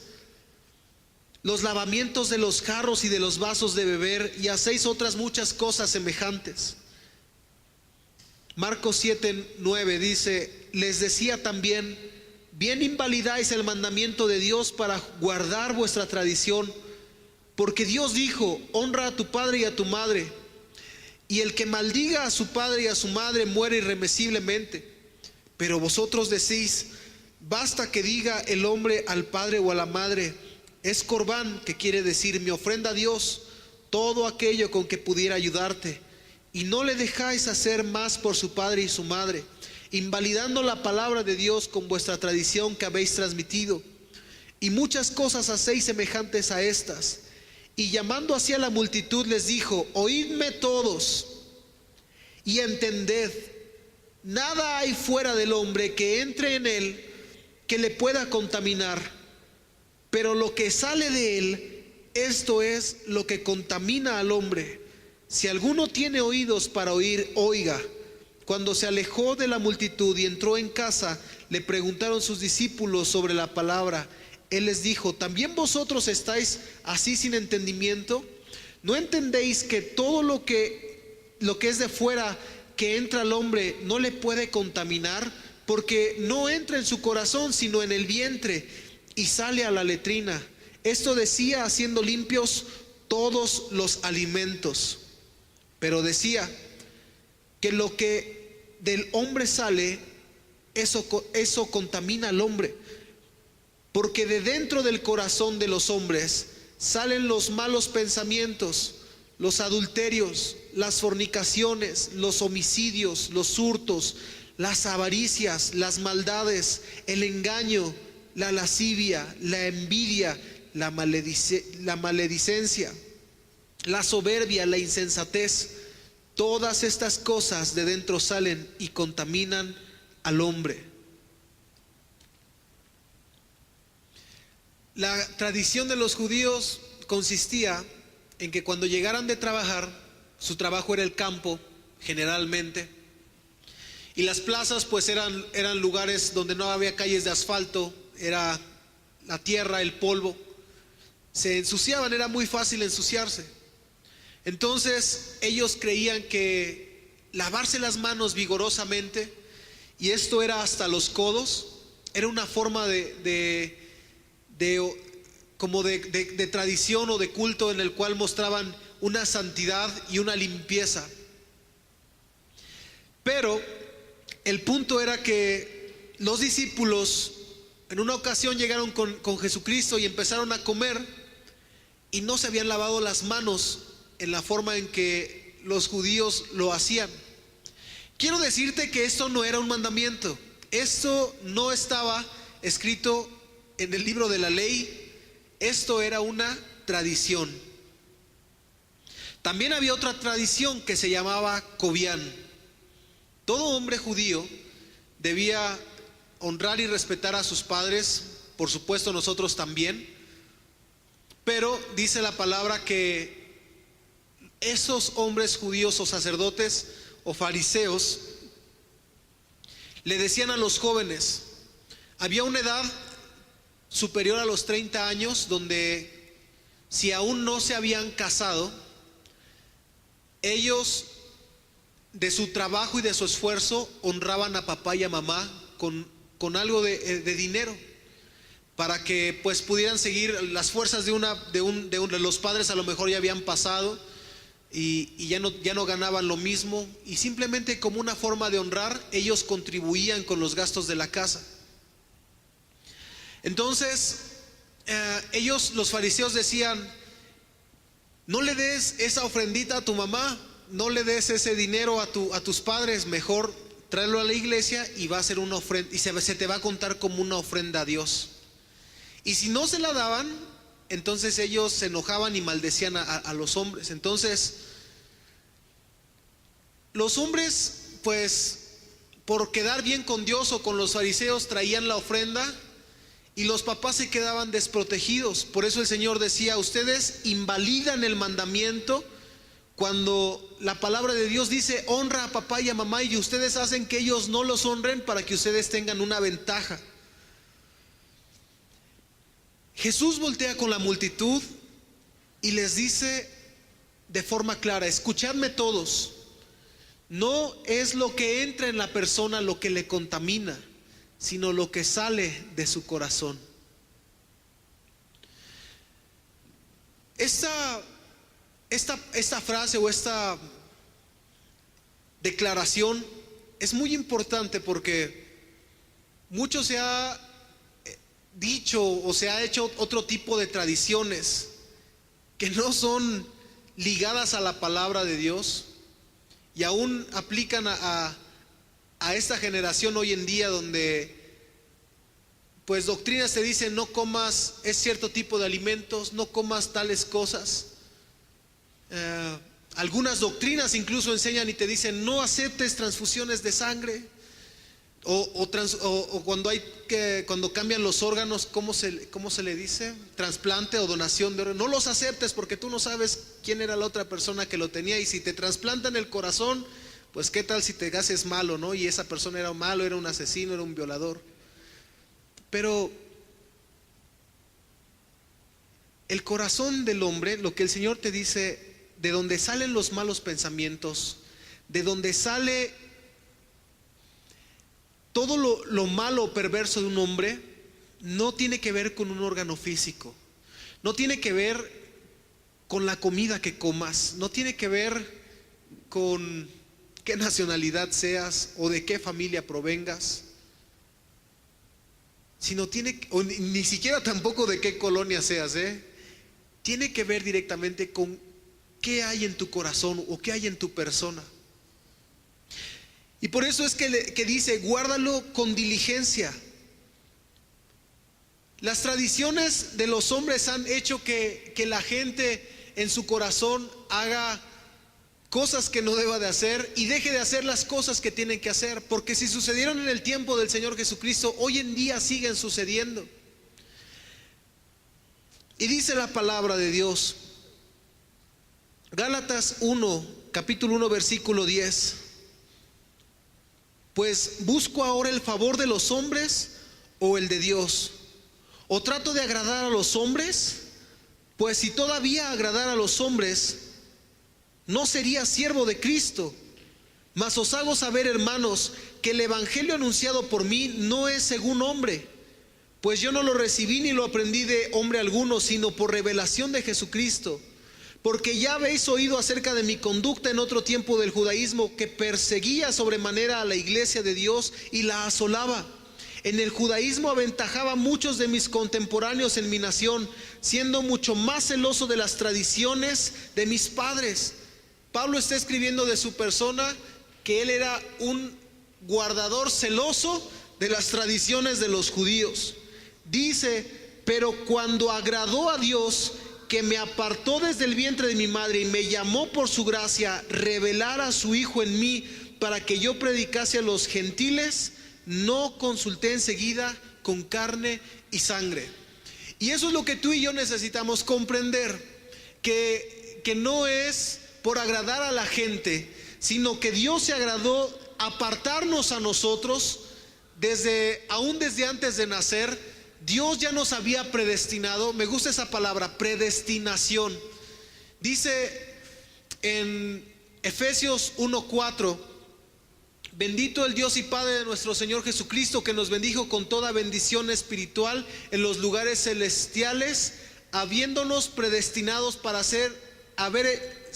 los lavamientos de los jarros y de los vasos de beber, y hacéis otras muchas cosas semejantes. Marcos 7:9 dice: les decía también, bien invalidáis el mandamiento de Dios para guardar vuestra tradición, porque Dios dijo: honra a tu padre y a tu madre, y el que maldiga a su padre y a su madre muere irremisiblemente. Pero vosotros decís: basta que diga el hombre al padre o a la madre, es corbán, que quiere decir mi ofrenda a Dios, todo aquello con que pudiera ayudarte, y no le dejáis hacer más por su padre y su madre, invalidando la palabra de Dios con vuestra tradición que habéis transmitido. Y muchas cosas hacéis semejantes a estas. Y llamando así a la multitud les dijo: oídme todos y entended, nada hay fuera del hombre que entre en él que le pueda contaminar, pero lo que sale de él, esto es lo que contamina al hombre. Si alguno tiene oídos para oír, oiga. Cuando se alejó de la multitud y entró en casa, le preguntaron sus discípulos sobre la palabra. Él les dijo: ¿también vosotros estáis así sin entendimiento? ¿No entendéis que todo lo que es de fuera que entra al hombre no le puede contaminar? Porque no entra en su corazón, sino en el vientre, y sale a la letrina. Esto decía haciendo limpios todos los alimentos. Pero decía que lo que del hombre sale, eso contamina al hombre. Porque de dentro del corazón de los hombres salen los malos pensamientos, los adulterios, las fornicaciones, los homicidios, los hurtos, las avaricias, las maldades, el engaño, la lascivia, la envidia, la maledicencia, la soberbia, la insensatez. Todas estas cosas de dentro salen y contaminan al hombre. La tradición de los judíos consistía en que cuando llegaran de trabajar, su trabajo era el campo generalmente, y las plazas pues eran lugares donde no había calles de asfalto, era la tierra, el polvo, se ensuciaban, era muy fácil ensuciarse. Entonces ellos creían que lavarse las manos vigorosamente, y esto era hasta los codos, era una forma de tradición o de culto en el cual mostraban una santidad y una limpieza. Pero el punto era que los discípulos en una ocasión llegaron con Jesucristo y empezaron a comer, y no se habían lavado las manos en la forma en que los judíos lo hacían. Quiero decirte que esto no era un mandamiento, esto no estaba escrito en el libro de la ley, esto era una tradición. También había otra tradición que se llamaba Cobián. Todo hombre judío debía honrar y respetar a sus padres, por supuesto nosotros también, pero dice la palabra que esos hombres judíos o sacerdotes o fariseos le decían a los jóvenes, había una edad superior a los 30 años donde si aún no se habían casado, ellos de su trabajo y de su esfuerzo honraban a papá y a mamá con algo de dinero, para que pues pudieran seguir las fuerzas de los padres. A lo mejor ya habían pasado y ya no ganaban lo mismo, y simplemente como una forma de honrar, ellos contribuían con los gastos de la casa. Entonces los fariseos decían: no le des esa ofrendita a tu mamá, no le des ese dinero a tus padres, mejor tráelo a la iglesia y va a ser una ofrenda, y se te va a contar como una ofrenda a Dios. Y si no se la daban, entonces ellos se enojaban y maldecían a los hombres. Entonces los hombres, pues por quedar bien con Dios o con los fariseos, traían la ofrenda, y los papás se quedaban desprotegidos. Por eso el Señor decía: ustedes invalidan el mandamiento cuando la palabra de Dios dice honra a papá y a mamá, y ustedes hacen que ellos no los honren para que ustedes tengan una ventaja. Jesús voltea con la multitud y les dice de forma clara: escuchadme todos, No es lo que entra en la persona lo que le contamina, sino lo que sale de su corazón. Esta frase o esta declaración es muy importante porque mucho se ha dicho o se ha hecho otro tipo de tradiciones que no son ligadas a la palabra de Dios y aún aplican a esta generación hoy en día, donde pues doctrinas te dicen no comas cierto tipo de alimentos, no comas tales cosas. Algunas doctrinas incluso enseñan y te dicen no aceptes transfusiones de sangre, o cuando cambian los órganos, ¿cómo se le dice? Trasplante o donación de órganos. No los aceptes porque tú no sabes quién era la otra persona que lo tenía, y si te trasplantan el corazón, pues qué tal si te haces malo, ¿no? Y esa persona era malo, era un asesino, era un violador. Pero el corazón del hombre, lo que el Señor te dice, de donde salen los malos pensamientos, de donde sale todo lo malo o perverso de un hombre, no tiene que ver con un órgano físico, no tiene que ver con la comida que comas, no tiene que ver con qué nacionalidad seas o de qué familia provengas, sino ni siquiera tampoco de qué colonia seas, tiene que ver directamente con qué hay en tu corazón o qué hay en tu persona. Y por eso es que dice, guárdalo con diligencia. Las tradiciones de los hombres han hecho que la gente en su corazón haga cosas que no deba de hacer y deje de hacer las cosas que tienen que hacer, porque si sucedieron en el tiempo del Señor Jesucristo, hoy en día siguen sucediendo. Y dice la palabra de Dios, Gálatas 1, capítulo 1, versículo 10. Pues busco ahora el favor de los hombres o el de Dios, o trato de agradar a los hombres, pues si todavía agradara a los hombres, no sería siervo de Cristo. Mas os hago saber, hermanos, que el evangelio anunciado por mí no es según hombre, pues yo no lo recibí ni lo aprendí de hombre alguno, sino por revelación de Jesucristo. Porque ya habéis oído acerca de mi conducta en otro tiempo del judaísmo, que perseguía sobremanera a la iglesia de Dios y la asolaba. En el judaísmo aventajaba a muchos de mis contemporáneos en mi nación, siendo mucho más celoso de las tradiciones de mis padres. Pablo está escribiendo de su persona que él era un guardador celoso de las tradiciones de los judíos. Dice, pero cuando agradó a Dios, que me apartó desde el vientre de mi madre y me llamó por su gracia, revelar a su Hijo en mí para que yo predicase a los gentiles, no consulté enseguida con carne y sangre. Y eso es lo que tú y yo necesitamos comprender, que no es por agradar a la gente, sino que Dios se agradó apartarnos a nosotros aún desde antes de nacer. Dios ya nos había predestinado. Me gusta esa palabra, predestinación. Dice en Efesios 1:4, bendito el Dios y Padre de nuestro Señor Jesucristo, que nos bendijo con toda bendición espiritual en los lugares celestiales, habiéndonos predestinados para haber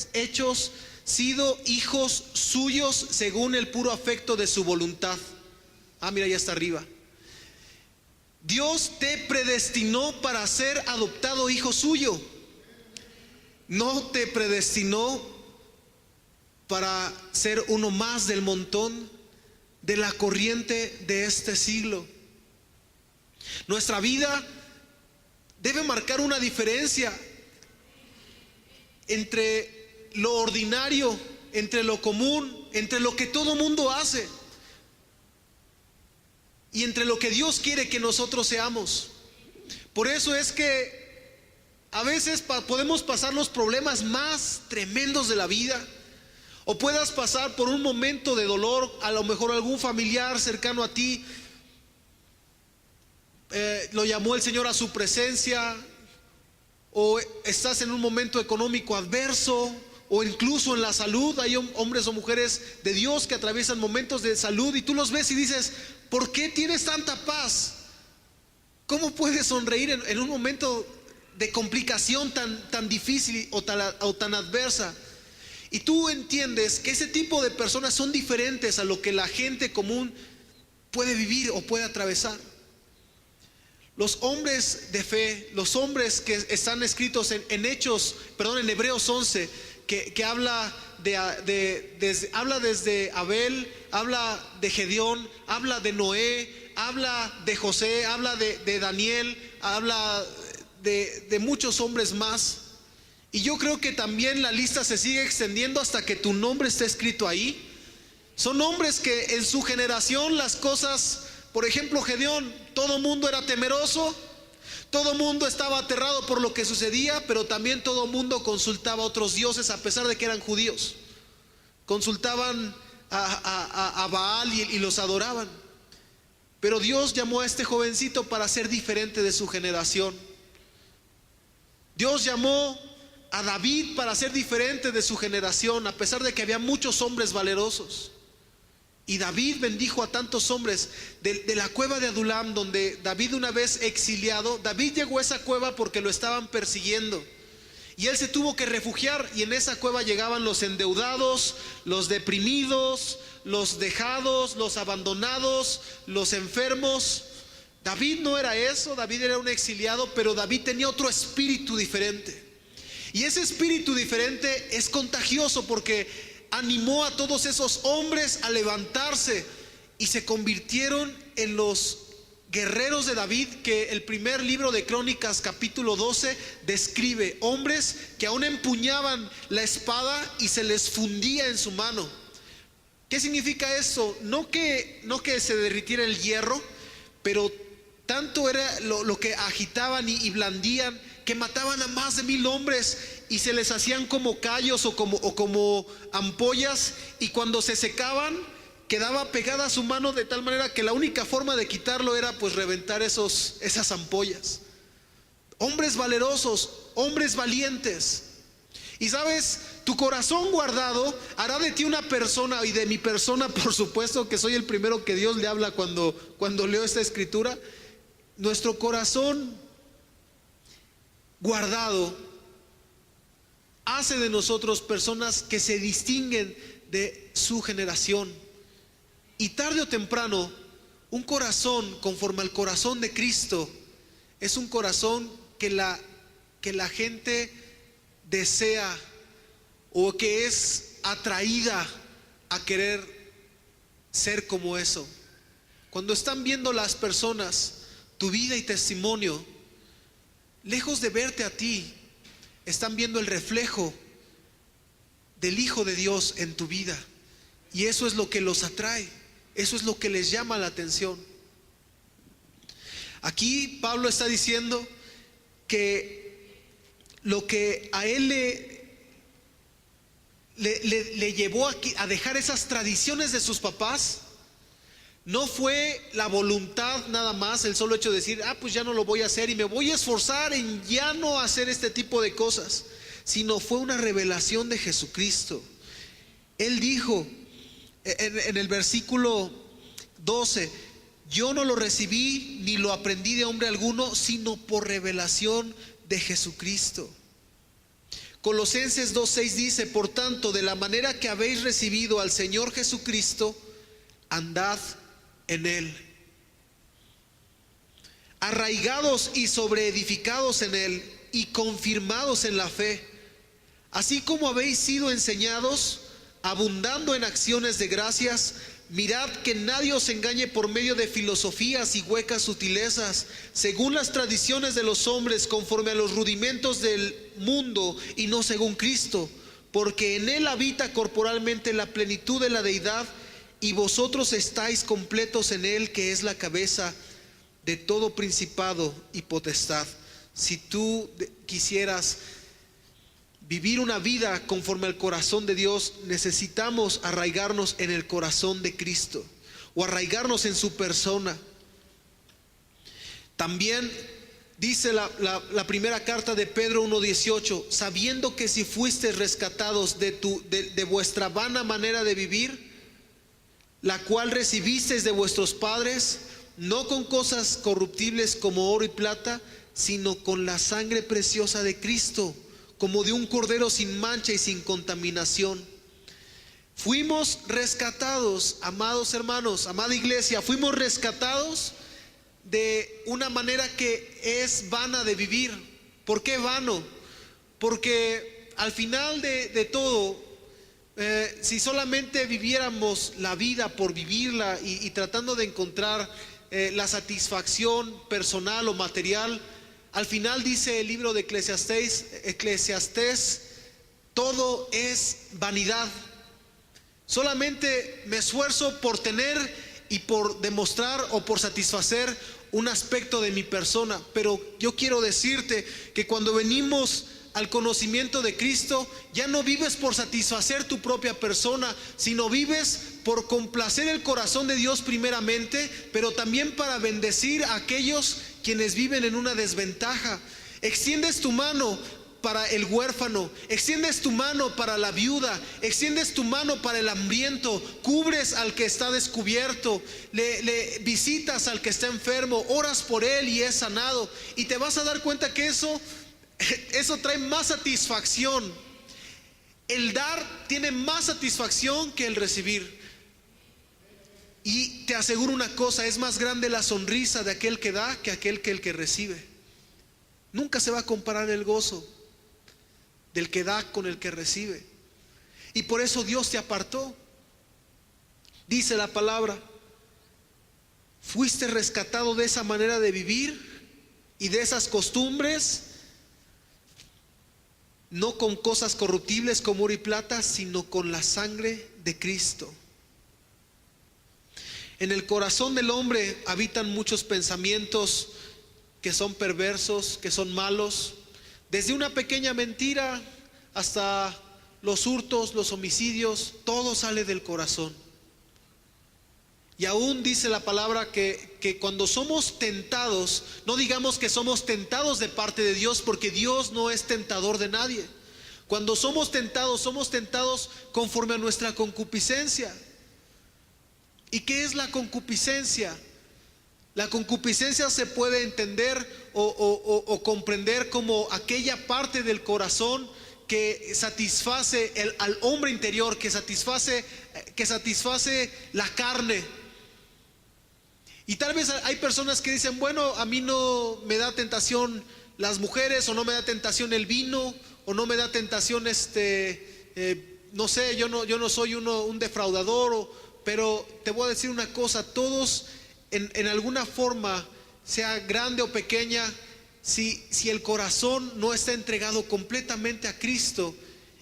sido hijos suyos según el puro afecto de su voluntad. Mira, ya está arriba. Dios te predestinó para ser adoptado hijo suyo. No te predestinó para ser uno más del montón, de la corriente de este siglo. Nuestra vida debe marcar una diferencia entre lo ordinario, entre lo común, entre lo que todo mundo hace, y entre lo que Dios quiere que nosotros seamos. Por eso es que a veces podemos pasar los problemas más tremendos de la vida, o puedas pasar por un momento de dolor, a lo mejor algún familiar cercano a ti lo llamó el Señor a su presencia, o estás en un momento económico adverso, o incluso en la salud. Hay hombres o mujeres de Dios que atraviesan momentos de salud y tú los ves y dices, ¿por qué tienes tanta paz? ¿Cómo puedes sonreír en un momento de complicación tan difícil o tan adversa? Y tú entiendes que ese tipo de personas son diferentes a lo que la gente común puede vivir o puede atravesar. Los hombres de fe, los hombres que están escritos en Hebreos 11, que habla habla desde Abel, habla de Gedeón, habla de Noé, habla de José, habla de Daniel, habla de muchos hombres más. Y yo creo que también la lista se sigue extendiendo hasta que tu nombre esté escrito ahí. Son hombres que en su generación las cosas, por ejemplo Gedeón, todo mundo era temeroso, todo mundo estaba aterrado por lo que sucedía, pero también todo mundo consultaba a otros dioses a pesar de que eran judíos. Consultaban a Baal y los adoraban. Pero Dios llamó a este jovencito para ser diferente de su generación. Dios llamó a David para ser diferente de su generación, a pesar de que había muchos hombres valerosos. Y David bendijo a tantos hombres de la cueva de Adulam, donde David, una vez exiliado, David llegó a esa cueva porque lo estaban persiguiendo. Y él se tuvo que refugiar, y en esa cueva llegaban los endeudados, los deprimidos, los dejados, los abandonados, los enfermos. David no era eso, David era un exiliado, pero David tenía otro espíritu diferente. Y ese espíritu diferente es contagioso porque animó a todos esos hombres a levantarse y se convirtieron en los guerreros de David, que el primer libro de Crónicas capítulo 12 describe. Hombres que aún empuñaban la espada y se les fundía en su mano. ¿Qué significa eso? No que se derritiera el hierro, pero tanto era lo que agitaban y blandían, que mataban a más de 1000 hombres y se les hacían como callos o como ampollas, y cuando se secaban quedaba pegada a su mano de tal manera que la única forma de quitarlo era pues reventar esas ampollas. Hombres valerosos, hombres valientes. Y sabes, tu corazón guardado hará de ti una persona, y de mi persona por supuesto que soy el primero que Dios le habla cuando leo esta escritura. Nuestro corazón guardado hace de nosotros personas que se distinguen de su generación. Y tarde o temprano, un corazón conforme al corazón de Cristo es un corazón que la gente desea, o que es atraída a querer ser como eso. Cuando están viendo las personas tu vida y testimonio, lejos de verte a ti, están viendo el reflejo del Hijo de Dios en tu vida. Y eso es lo que los atrae, eso es lo que les llama la atención. Aquí Pablo está diciendo que lo que a él le llevó a dejar esas tradiciones de sus papás no fue la voluntad nada más, el solo hecho de decir, pues ya no lo voy a hacer y me voy a esforzar en ya no hacer este tipo de cosas, sino fue una revelación de Jesucristo. Él dijo en el versículo 12, yo no lo recibí ni lo aprendí de hombre alguno, sino por revelación de Jesucristo. Colosenses 2:6 dice, por tanto, de la manera que habéis recibido al Señor Jesucristo, andad en él, arraigados y sobreedificados en él y confirmados en la fe, así como habéis sido enseñados, abundando en acciones de gracias. Mirad que nadie os engañe por medio de filosofías y huecas sutilezas, según las tradiciones de los hombres, conforme a los rudimentos del mundo y no según Cristo, porque en él habita corporalmente la plenitud de la deidad, y vosotros estáis completos en él, que es la cabeza de todo principado y potestad. Si tú quisieras vivir una vida conforme al corazón de Dios, necesitamos arraigarnos en el corazón de Cristo, o arraigarnos en su persona. También Dice la primera carta de Pedro 1:18, sabiendo que si fuisteis rescatados de vuestra vana manera de vivir, la cual recibisteis de vuestros padres, no con cosas corruptibles como oro y plata, sino con la sangre preciosa de Cristo, como de un cordero sin mancha y sin contaminación. Fuimos rescatados, amados hermanos, amada iglesia, fuimos rescatados de una manera que es vana de vivir. ¿Por qué vano? Porque al final de todo, si solamente viviéramos la vida por vivirla y tratando de encontrar la satisfacción personal o material, al final dice el libro de Eclesiastés, todo es vanidad. Solamente me esfuerzo por tener y por demostrar o por satisfacer un aspecto de mi persona. Pero yo quiero decirte que cuando venimos al conocimiento de Cristo, ya no vives por satisfacer tu propia persona, sino vives por complacer el corazón de Dios primeramente, pero también para bendecir a aquellos quienes viven en una desventaja. Extiendes tu mano para el huérfano, extiendes tu mano para la viuda, extiendes tu mano para el hambriento, cubres al que está descubierto, le visitas al que está enfermo, oras por él y es sanado. Y te vas a dar cuenta que eso trae más satisfacción. El dar tiene más satisfacción que el recibir. Y te aseguro una cosa, es más grande la sonrisa de aquel que da que aquel que el que recibe. Nunca se va a comparar el gozo del que da con el que recibe. Y por eso Dios te apartó. Dice la palabra, fuiste rescatado de esa manera de vivir y de esas costumbres, no con cosas corruptibles como oro y plata, sino con la sangre de Cristo. En el corazón del hombre habitan muchos pensamientos que son perversos, que son malos, desde una pequeña mentira hasta los hurtos, los homicidios, todo sale del corazón. Y aún dice la palabra que cuando somos tentados, no digamos que somos tentados de parte de Dios, porque Dios no es tentador de nadie. Cuando somos tentados conforme a nuestra concupiscencia. ¿Y qué es la concupiscencia? La concupiscencia se puede entender o comprender como aquella parte del corazón que satisface al hombre interior, que satisface la carne. Y tal vez hay personas que dicen, bueno, a mí no me da tentación las mujeres, o no me da tentación el vino, o no me da tentación no sé, yo no soy un defraudador, pero te voy a decir una cosa, todos en alguna forma, sea grande o pequeña, si el corazón no está entregado completamente a Cristo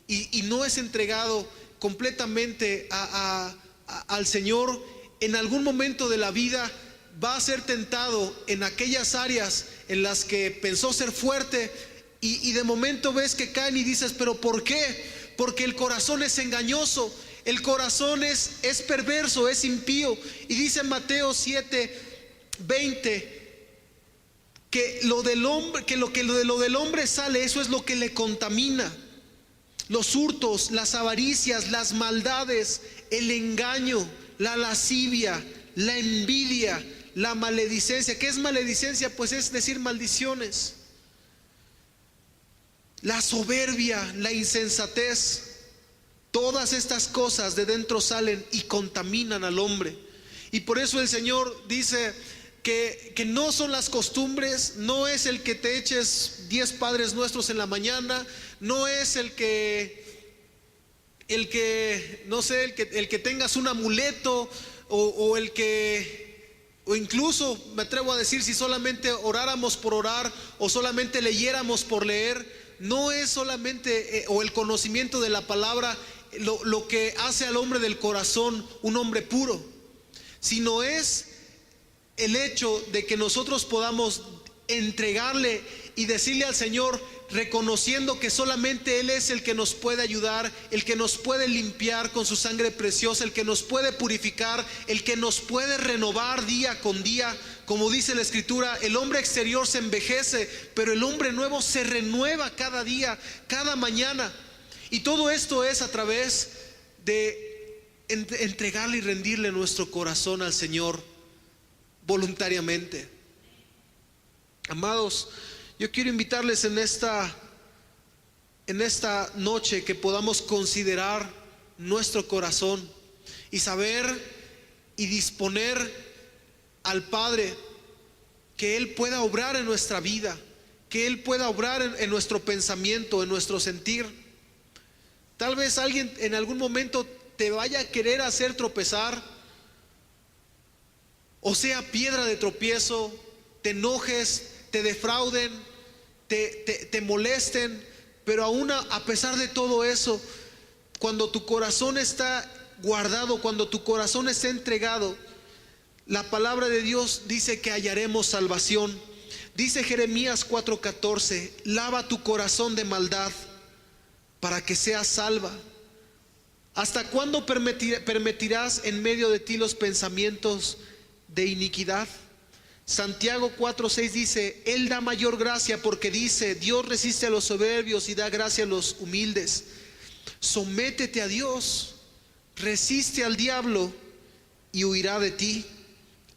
y no es entregado completamente al Señor, en algún momento de la vida va a ser tentado en aquellas áreas en las que pensó ser fuerte y de momento ves que caen y dices, ¿pero por qué? Porque el corazón es engañoso. El corazón es perverso, es impío. Y dice en Mateo 7:20 que lo del hombre sale, eso es lo que le contamina. Los hurtos, las avaricias, las maldades, el engaño, la lascivia, la envidia, la maledicencia. ¿Qué es maledicencia? Pues es decir maldiciones. La soberbia, la insensatez. Todas estas cosas de dentro salen y contaminan al hombre. Y por eso el Señor dice que no son las costumbres, no es el que te eches 10 Padres Nuestros en la mañana, no es el que no sé, el que tengas un amuleto o incluso me atrevo a decir, si solamente oráramos por orar o solamente leyéramos por leer, no es solamente o el conocimiento de la palabra lo que hace al hombre del corazón un hombre puro, sino es el hecho de que nosotros podamos entregarle y decirle al Señor, reconociendo que solamente Él es el que nos puede ayudar, el que nos puede limpiar con su sangre preciosa, el que nos puede purificar, el que nos puede renovar día con día. Como dice la Escritura, el hombre exterior se envejece, pero el hombre nuevo se renueva cada día, cada mañana. Y todo esto es a través de entregarle y rendirle nuestro corazón al Señor voluntariamente. Amados, yo quiero invitarles en esta noche que podamos considerar nuestro corazón y saber y disponer al Padre, que Él pueda obrar en nuestra vida, que Él pueda obrar en nuestro pensamiento, en nuestro sentir. Tal vez alguien en algún momento te vaya a querer hacer tropezar, o sea piedra de tropiezo, te enojes, te defrauden, te molesten, pero aún a pesar de todo eso, cuando tu corazón está guardado, cuando tu corazón está entregado, la palabra de Dios dice que hallaremos salvación. Dice Jeremías 4:14, lava tu corazón de maldad para que seas salva. ¿Hasta cuándo permitirás en medio de ti los pensamientos de iniquidad? Santiago 4:6 dice, Él da mayor gracia, porque dice, Dios resiste a los soberbios y da gracia a los humildes. Sométete a Dios, resiste al diablo y huirá de ti.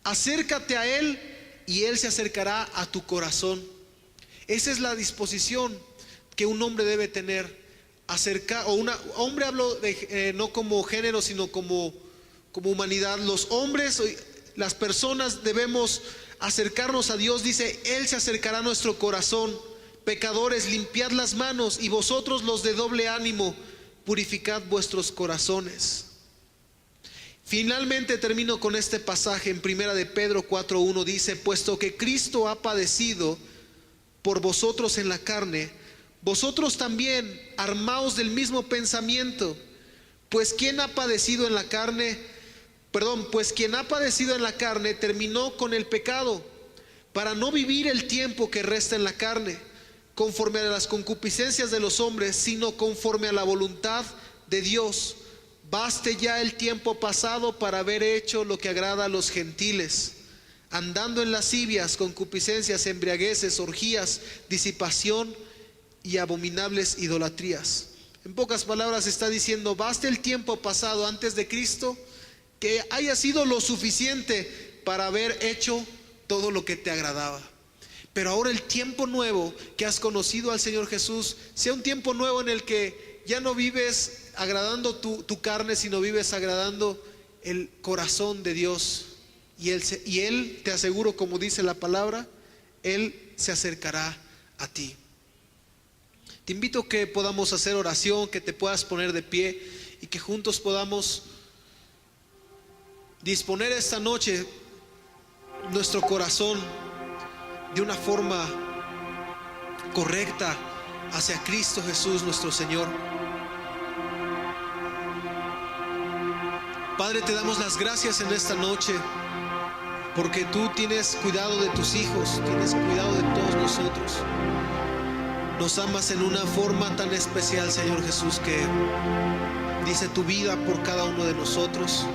Acércate a Él y Él se acercará a tu corazón. Esa es la disposición que un hombre debe tener. Hombre hablo de, no como género, sino como humanidad. Los hombres, las personas debemos acercarnos a Dios. Dice, Él se acercará a nuestro corazón. Pecadores, limpiad las manos, y vosotros los de doble ánimo, purificad vuestros corazones. Finalmente termino con este pasaje en 1 de Pedro 4:1. Dice, puesto que Cristo ha padecido por vosotros en la carne, vosotros también armaos del mismo pensamiento, pues quien ha padecido en la carne terminó con el pecado, para no vivir el tiempo que resta en la carne, conforme a las concupiscencias de los hombres, sino conforme a la voluntad de Dios. Baste ya el tiempo pasado para haber hecho lo que agrada a los gentiles, andando en lascivias, concupiscencias, embriagueces, orgías, disipación y abominables idolatrías. En pocas palabras está diciendo, baste el tiempo pasado antes de Cristo, que haya sido lo suficiente para haber hecho todo lo que te agradaba. Pero ahora el tiempo nuevo que has conocido al Señor Jesús, sea un tiempo nuevo en el que ya no vives agradando tu carne, sino vives agradando el corazón de Dios. Y Él, te aseguro, como dice la palabra, Él se acercará a ti. Te invito a que podamos hacer oración, que te puedas poner de pie y que juntos podamos disponer esta noche nuestro corazón de una forma correcta hacia Cristo Jesús nuestro Señor. Padre, te damos las gracias en esta noche, porque tú tienes cuidado de tus hijos, tienes cuidado de todos nosotros. Nos amas en una forma tan especial, Señor Jesús, que dice tu vida por cada uno de nosotros,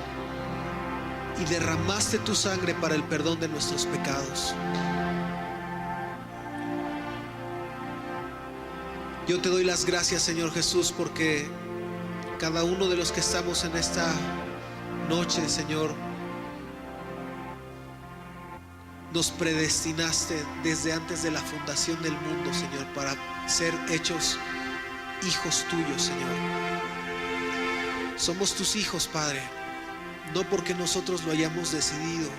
y derramaste tu sangre para el perdón de nuestros pecados. Yo te doy las gracias, Señor Jesús, porque cada uno de los que estamos en esta noche, Señor, nos predestinaste desde antes de la fundación del mundo, Señor, para ser hechos hijos tuyos, Señor. Somos tus hijos, Padre, no porque nosotros lo hayamos decidido,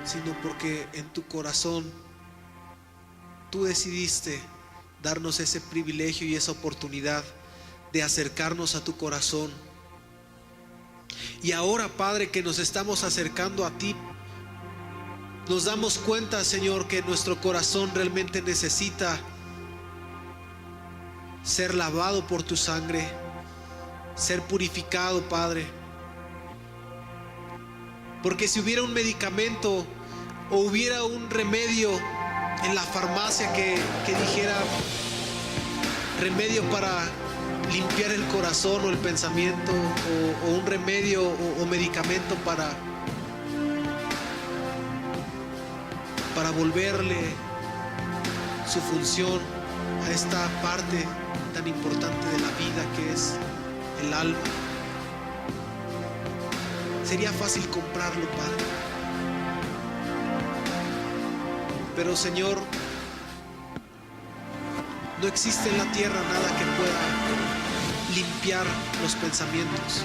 sino porque en tu corazón tú decidiste darnos ese privilegio y esa oportunidad de acercarnos a tu corazón. Y ahora, Padre, que nos estamos acercando a ti, nos damos cuenta, Señor, que nuestro corazón realmente necesita ser lavado por tu sangre, ser purificado, Padre. Porque si hubiera un medicamento o hubiera un remedio en la farmacia que dijera remedio para limpiar el corazón o el pensamiento, o un remedio o medicamento para volverle su función a esta parte tan importante de la vida que es el alma. Sería fácil comprarlo, Padre. Pero, Señor, no existe en la tierra nada que pueda limpiar los pensamientos.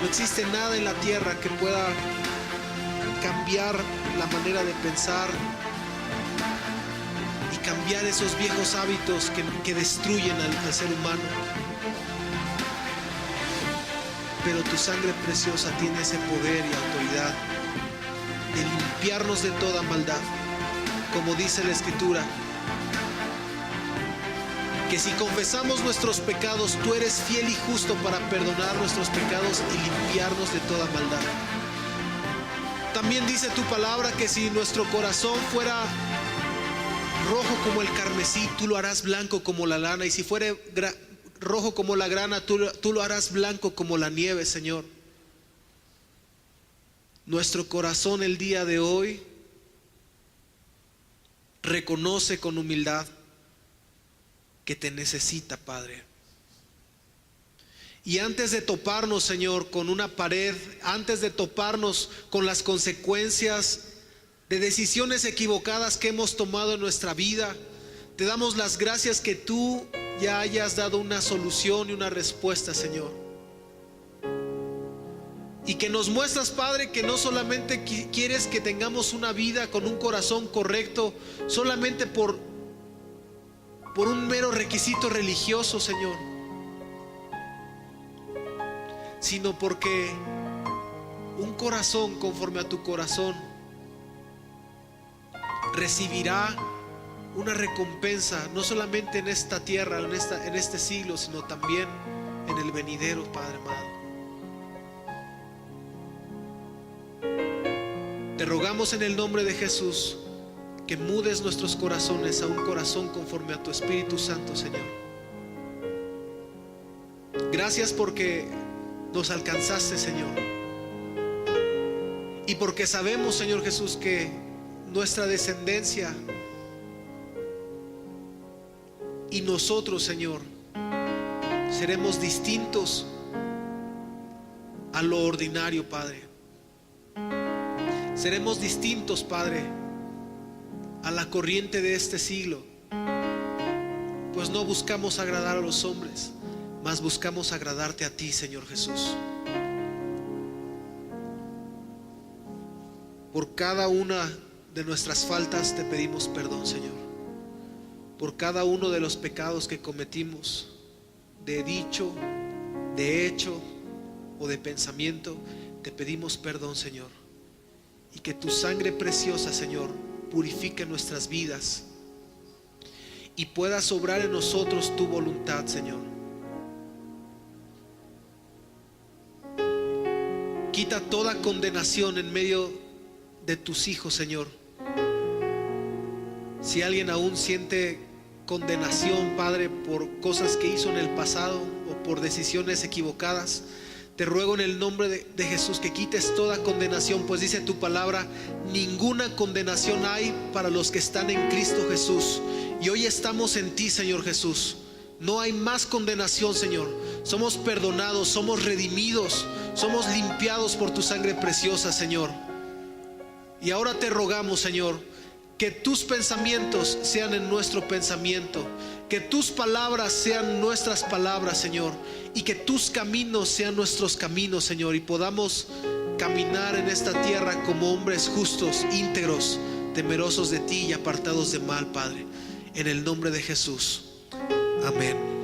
No existe nada en la tierra que pueda cambiar la manera de pensar y cambiar esos viejos hábitos que destruyen al ser humano. Pero tu sangre preciosa tiene ese poder y autoridad de limpiarnos de toda maldad. Como dice la Escritura, que si confesamos nuestros pecados, tú eres fiel y justo para perdonar nuestros pecados y limpiarnos de toda maldad. También dice tu palabra que si nuestro corazón fuera rojo como el carmesí, tú lo harás blanco como la lana, y si fuera rojo como la grana, tú lo harás blanco como la nieve, Señor. Nuestro corazón el día de hoy reconoce con humildad que te necesita, Padre. Y antes de toparnos, Señor, con una pared, antes de toparnos con las consecuencias de decisiones equivocadas que hemos tomado en nuestra vida, te damos las gracias que tú ya hayas dado una solución y una respuesta, Señor. Y que nos muestras, Padre, que no solamente quieres que tengamos una vida con un corazón correcto solamente por un mero requisito religioso, Señor, sino porque un corazón conforme a tu corazón recibirá una recompensa, no solamente en esta tierra, en este siglo, sino también en el venidero, Padre amado. Te rogamos en el nombre de Jesús que mudes nuestros corazones a un corazón conforme a tu Espíritu Santo, Señor. Gracias porque nos alcanzaste, Señor, y porque sabemos, Señor Jesús, que nuestra descendencia y nosotros, Señor, seremos distintos a lo ordinario, Padre. Seremos distintos, Padre, a la corriente de este siglo, pues no buscamos agradar a los hombres, mas buscamos agradarte a ti, Señor Jesús. Por cada una de nuestras faltas te pedimos perdón, Señor. Por cada uno de los pecados que cometimos, de dicho, de hecho o de pensamiento, te pedimos perdón, Señor. Y que tu sangre preciosa, Señor, purifique nuestras vidas y pueda sobrar en nosotros tu voluntad, Señor. Quita toda condenación en medio de tus hijos, Señor. Si alguien aún siente condenación, Padre, por cosas que hizo en el pasado o por decisiones equivocadas, te ruego en el nombre de Jesús que quites toda condenación, pues dice tu palabra: ninguna condenación hay para los que están en Cristo Jesús. Y hoy estamos en ti, Señor Jesús. No hay más condenación, Señor. Somos perdonados, somos redimidos, somos limpiados por tu sangre preciosa, Señor. Y ahora te rogamos, Señor, que tus pensamientos sean en nuestro pensamiento, que tus palabras sean nuestras palabras, Señor, y que tus caminos sean nuestros caminos, Señor, y podamos caminar en esta tierra como hombres justos, íntegros, temerosos de ti y apartados de mal, Padre, en el nombre de Jesús. Amén.